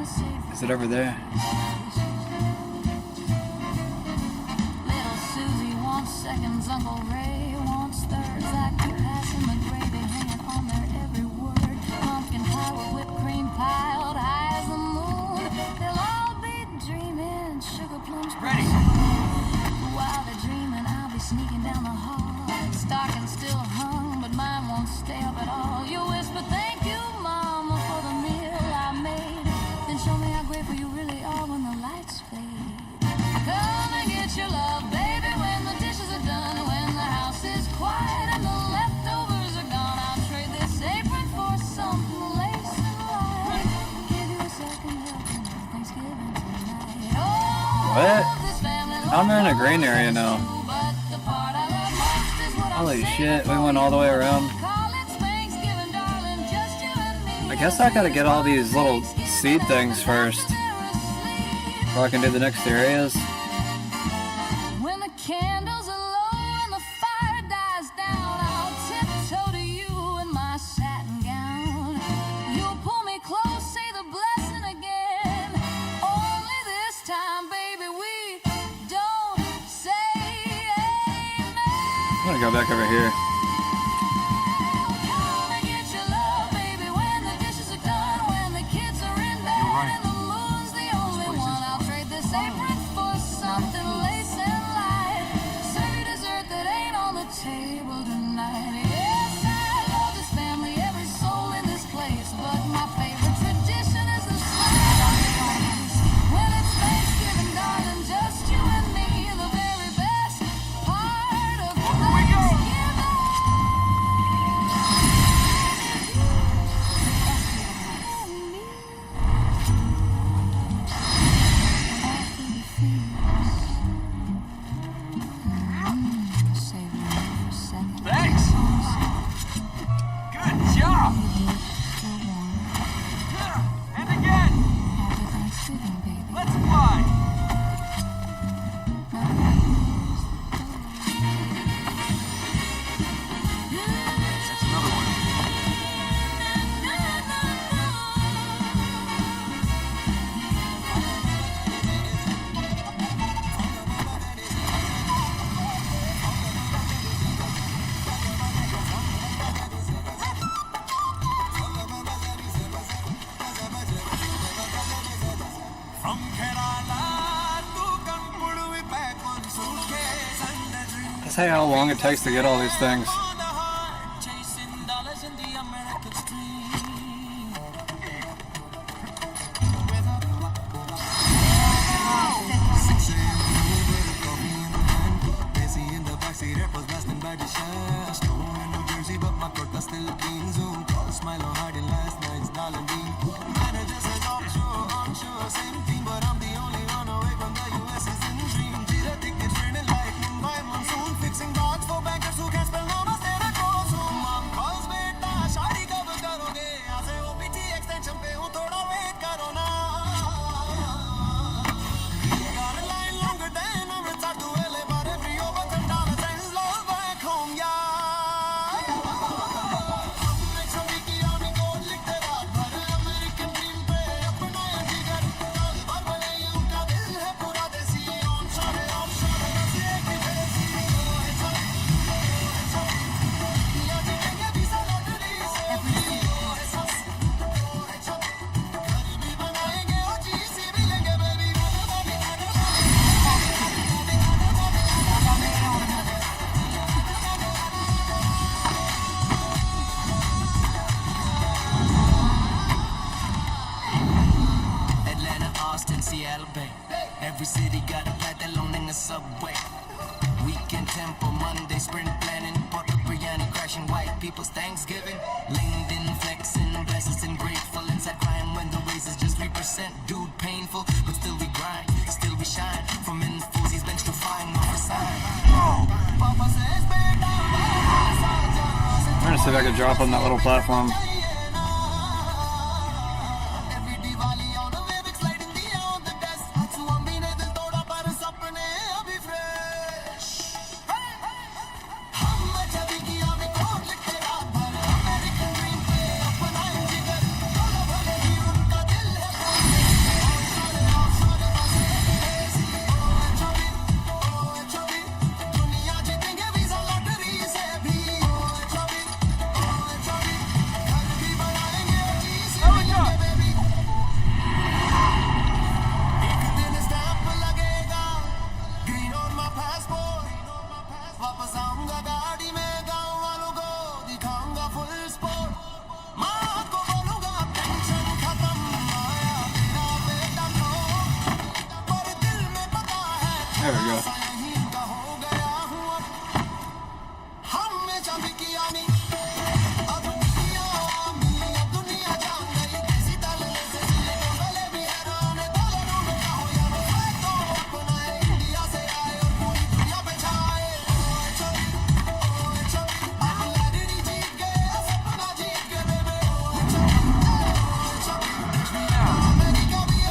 Is it over there? Little Susie wants seconds, Uncle Ray wants thirds. I keep passing the gravy, hanging on their every word. Pumpkin pie with whipped cream piled high as the moon. They'll all be dreaming sugar plums. Ready. While they're dreaming, I'll be sneaking down the hall. Stocking still hung, but mine won't stay up at all. You whisper, thank you, Mama, for the meal I made. Then show me how grateful you really are when the lights fade. Come and get your love, baby, when the dishes are done, when the house is quiet and the leftovers are gone. I'll trade this apron for something lace and white. Give you a second helping of Thanksgiving tonight. Oh, What? this family I'm in a green area now. but the part I love most is what I'm Holy saying. shit, we went all the way around. Call it Thanksgiving, darling, just you and me. I guess I gotta get all these little seed things first before I can do the next areas. When the candles are low and the fire dies down, I'll tiptoe to you in my satin gown. You'll pull me close, say the blessing again. Only this time, baby, we don't say amen. I'm gonna go back over here. Come and get your love, baby, when the dishes are done, when the kids are in bed right. and the moon's the only place is one. I'll trade this apron for something lace and light. Serve you dessert that ain't on the table tonight. Yes, I love this family, every soul in this place, but my favorite tradition is the sacrifice. When it's Thanksgiving, darling, just you and me, the very best part of Thanksgiving. Say how long it takes to get all these things. Every city got a patalon in the subway. Weekend tempo, Monday sprint planning. Port of biryani crashing, white people's Thanksgiving. Leaned in, flexing, blessed and grateful. Inside crying when the raise is just 3%. Dude, painful, but still we grind, still we shine. From infos, he's bench to flying off a sign. I'm gonna see if I can drop on that little platform. There we go.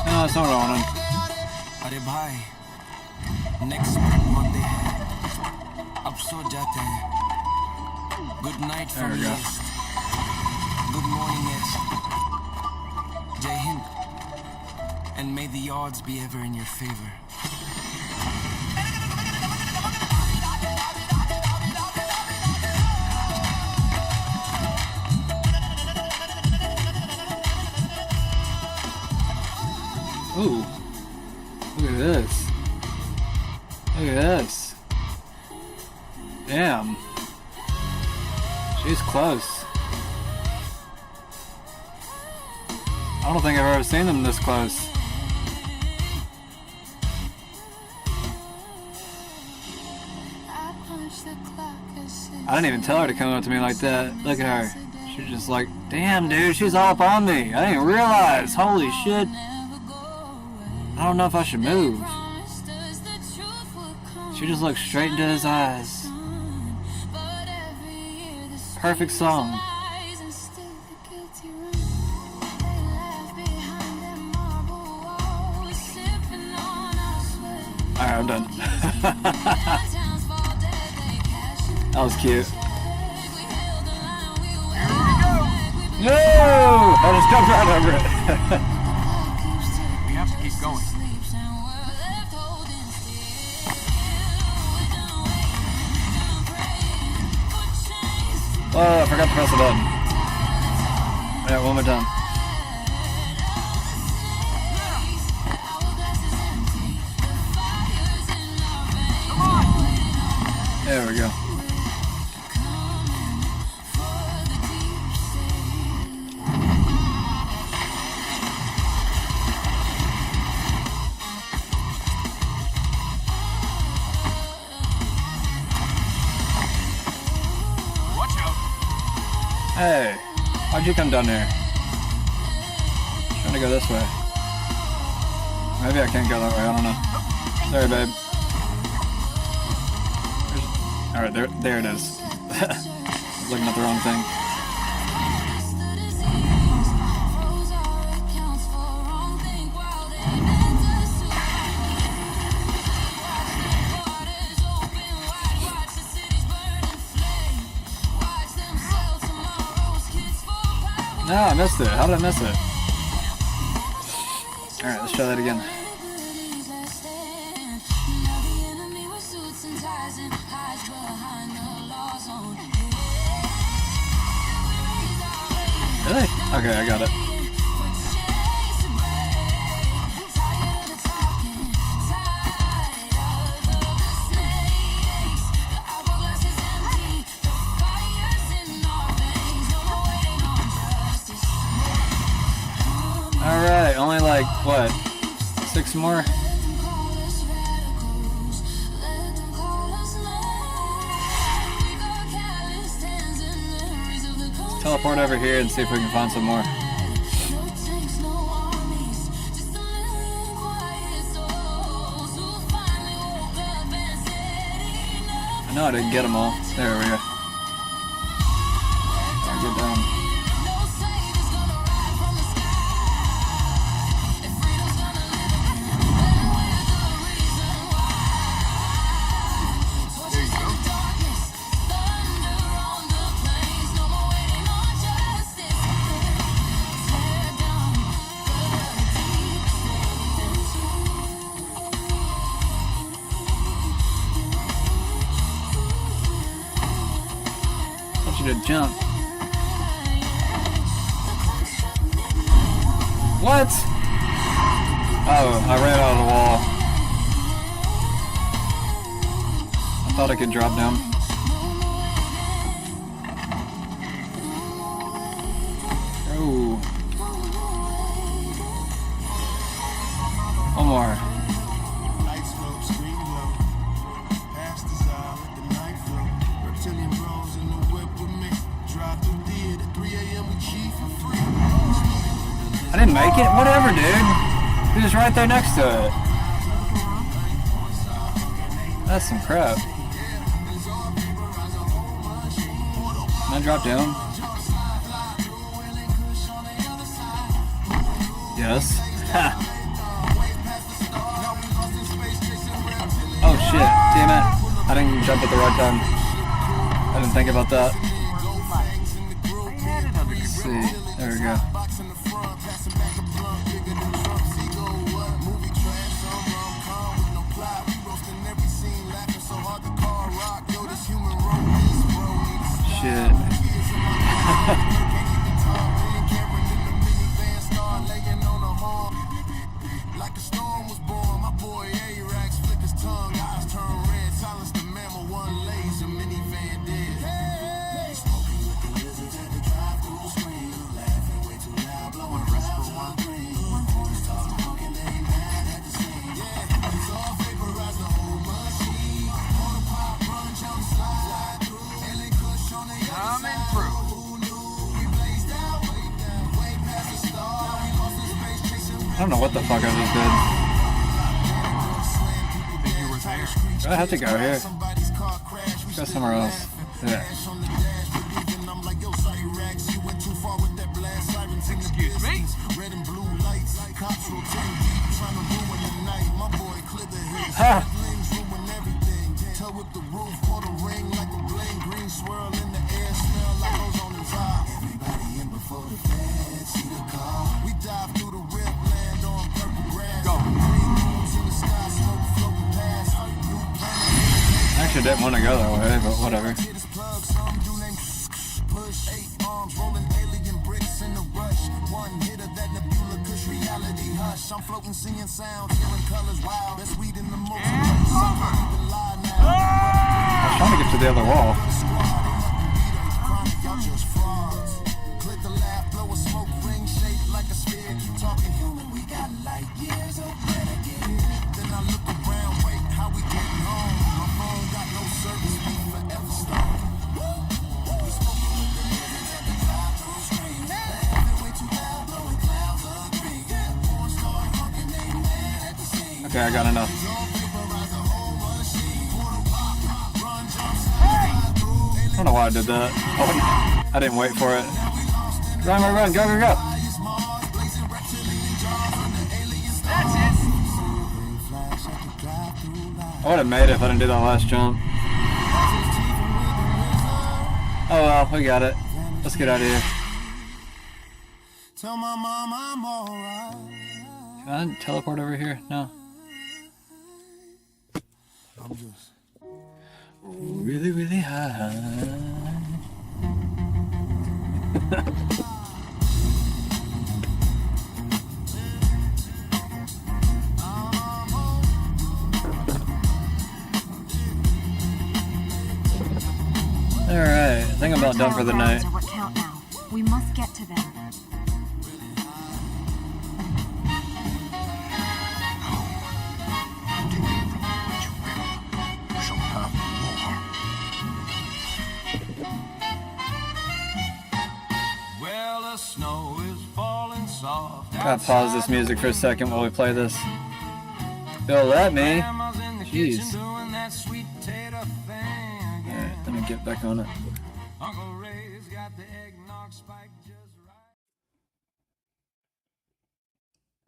No, that's not what I wanted. Next Monday है अब सो जाते हैं Good night from the east Good morning Ed Jai Hind And may the odds be ever in your favor Ooh, look at this. Look at this. Damn. She's close. I don't think I've ever seen them this close. I didn't even tell her to come up to me like that. Look at her. She's just like, damn dude, she's all up on me. I didn't realize. Holy shit. I don't know if I should move. She just looked straight into his eyes. Perfect song. Alright, I'm done. That was cute. No! I just jumped right over it. We have to keep going. Oh, I forgot to press the button. Alright, one more time. There we go. Watch out. Hey, why'd you come down here? Trying to go this way. Maybe I can't go that way, I don't know. Sorry, babe. Alright, there it is. I was looking at the wrong thing. No, I missed it. How did I miss it? Alright, let's try that again. Really? Okay, I got it. Alright, only like, what, 6 more? Teleport over here and see if we can find some more. I know I didn't get them all. There we go. I'll get down. To jump. What? Oh, I ran out of the wall. I thought I could drop down. Oh. One more. I didn't make it? Whatever, dude. He was right there next to it. That's some crap. Can I drop down? Yes. Ha! Oh shit, damn it. I didn't jump at the right time. I didn't think about that. Let's see. There we go. Shit. Like a storm was born, my boy A-Rax flick his tongue, eyes turn red, silence the mammal, one laser, minivan dead. Smoking with the lizards at the drive-thru screen, laughing way too loud, blowing raps on green. Start talking, they ain't mad at the scene. Yeah, it's all vaporize the whole machine. Motor pop, run, jump, slide through. Alien Kush on the other side. Who knew? We blazed out, way past the star. We lost in space chasing. I don't know what the fuck I just did. Do I have to go here? Let's go somewhere else. Yeah. Excuse me? Ha! I actually didn't want to go that way, but whatever. I'm floating, singing sounds, hearing colors, wow, that's weed in the most. I'll trying to get to the other wall. Okay, I got enough. I don't know why I did that. Oh, I didn't wait for it. Run, run, run, go, go, go. I would have made it if I didn't do that last jump. Oh well, we got it. Let's get out of here. Can I teleport over here? No. I'm just really, really high. Alright, I think I'm about done for the night. What count now? We must get to them. Gotta pause this music for a second while we play this. You'll let me. Jeez. Alright, let me get back on it.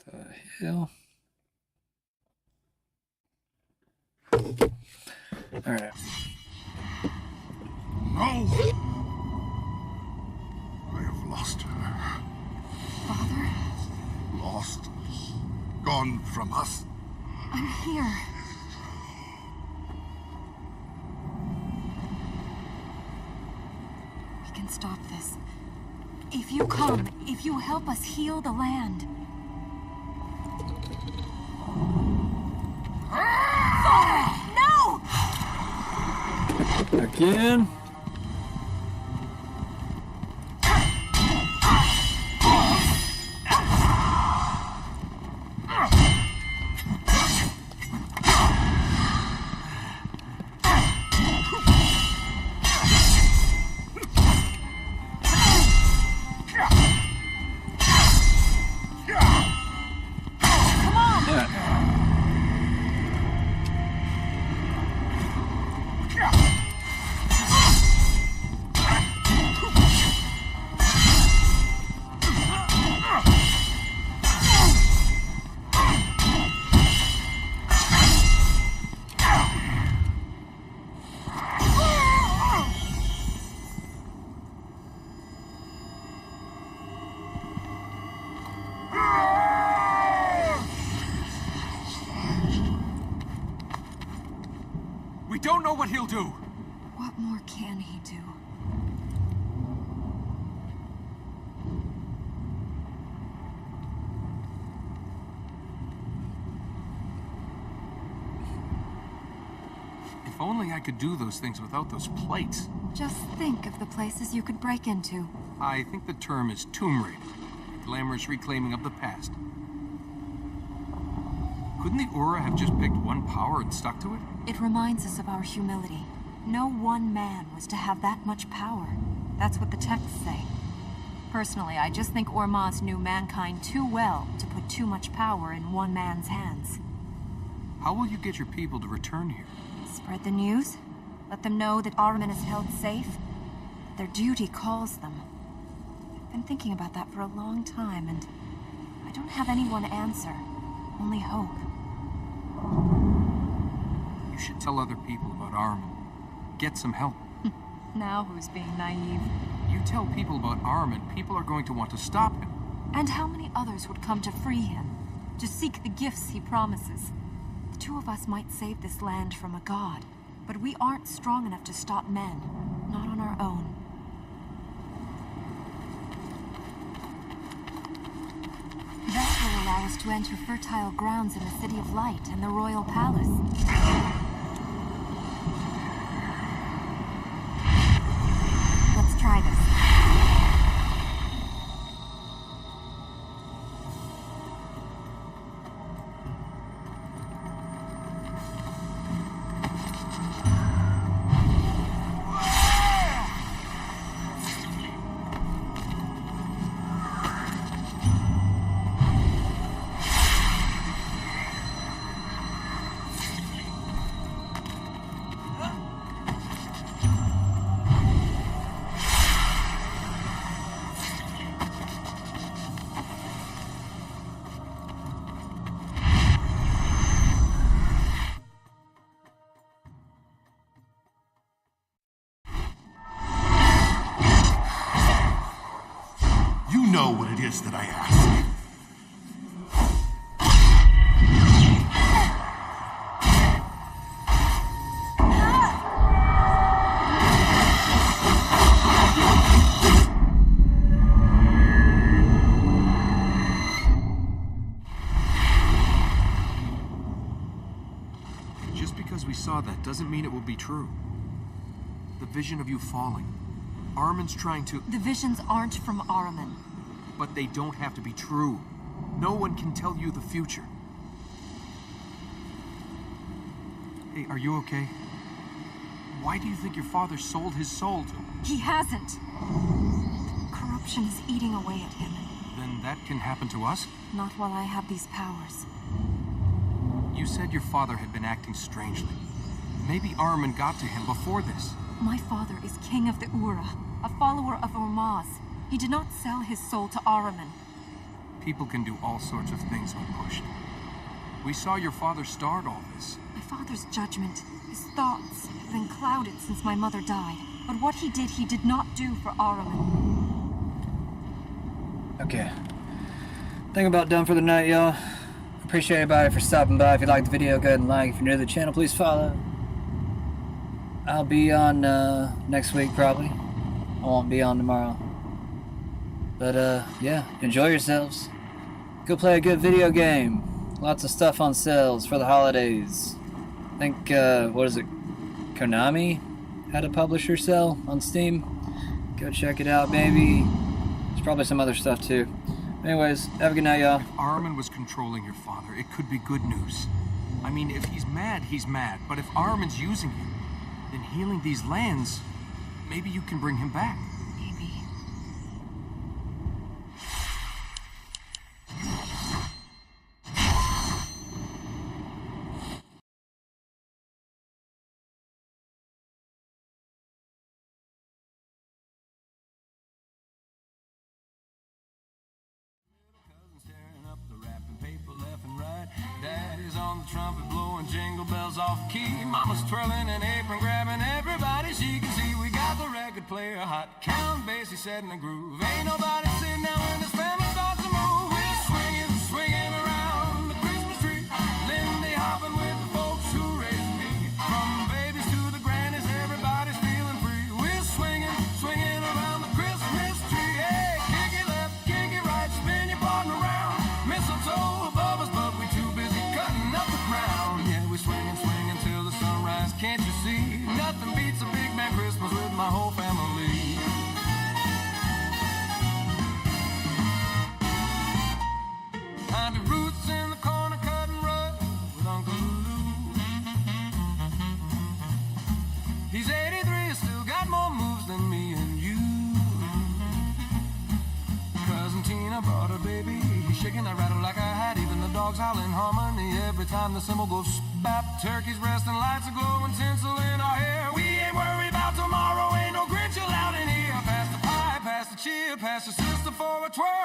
The hell? Alright. No! I have lost her. Father? Lost. Gone from us. I'm here. We can stop this. If you come, if you help us heal the land. Father! No! Again? We don't know what he'll do. What more can he do? If only I could do those things without those plates. Just think of the places you could break into. I think the term is tomb raiding, a glamorous reclaiming of the past. Couldn't the Aura have just picked one power and stuck to it? It reminds us of our humility. No one man was to have that much power. That's what the texts say. Personally, I just think Ormaz knew mankind too well to put too much power in one man's hands. How will you get your people to return here? Spread the news. Let them know that Ahriman is held safe. Their duty calls them. I've been thinking about that for a long time, and I don't have anyone answer. Only hope. You should tell other people about Ahriman. Get some help. Now who's being naive? You tell people about Ahriman, people are going to want to stop him. And how many others would come to free him? To seek the gifts he promises? The two of us might save this land from a god, but we aren't strong enough to stop men. Not on our own. That will allow us to enter fertile grounds in the City of Light and the Royal Palace. is that I ask. Just because we saw that doesn't mean it will be true. The vision of you falling. Armin's trying to... The visions aren't from Armin. But they don't have to be true. No one can tell you the future. Hey, are you okay? Why do you think your father sold his soul to him? He hasn't. Corruption is eating away at him. Then that can happen to us? Not while I have these powers. You said your father had been acting strangely. Maybe Armin got to him before this. My father is king of the Ura, a follower of Ormaz. He did not sell his soul to Ahriman. People can do all sorts of things when pushed. We saw your father start all this. My father's judgment, his thoughts, have been clouded since my mother died. But what he did not do for Ahriman. Okay. I think about done for the night, y'all. Appreciate everybody for stopping by. If you liked the video, go ahead and like. If you're new to the channel, please follow. I'll be on next week, probably. I won't be on tomorrow. But, yeah, enjoy yourselves. Go play a good video game. Lots of stuff on sales for the holidays. I think, what is it? Konami had a publisher sale on Steam. Go check it out, baby. There's probably some other stuff, too. Anyways, have a good night, y'all. If Armin was controlling your father, it could be good news. I mean, if he's mad, he's mad. But if Armin's using him, then healing these lands, maybe you can bring him back. Maybe. Daddy's on the trumpet blowing jingle bells off key. Mama's twirling an apron, grabbing everybody she can see. We got the record player hot, Count Basie setting the groove. Ain't nobody sitting down when this family starts to move. We're swinging, swinging around the Christmas tree. Lindy hopping with the folks who raised me. From babies to the grannies, everybody's feeling free. We're swinging, swinging around the Christmas tree. Hey, kick it left, kick it right, spin your partner around. Mistletoe above us, but we too busy cutting up the ground. Yeah, we're swinging, swinging till the sunrise. Can't you see? Nothing beats a big man Christmas with my whole family. I'd be roots in the corner cutting rug with Uncle Lou. He's 83, still got more moves than me and you. Cousin Tina brought her baby. He's shaking that rattle like a hat. Even the dogs howl in harmony every time the cymbal goes bap. Turkeys resting, lights are glowing, tinsel in our hair. We ain't worried about tomorrow, ain't no Grinch allowed in here. Pass the pie, pass the cheer, pass the sister for a twirl.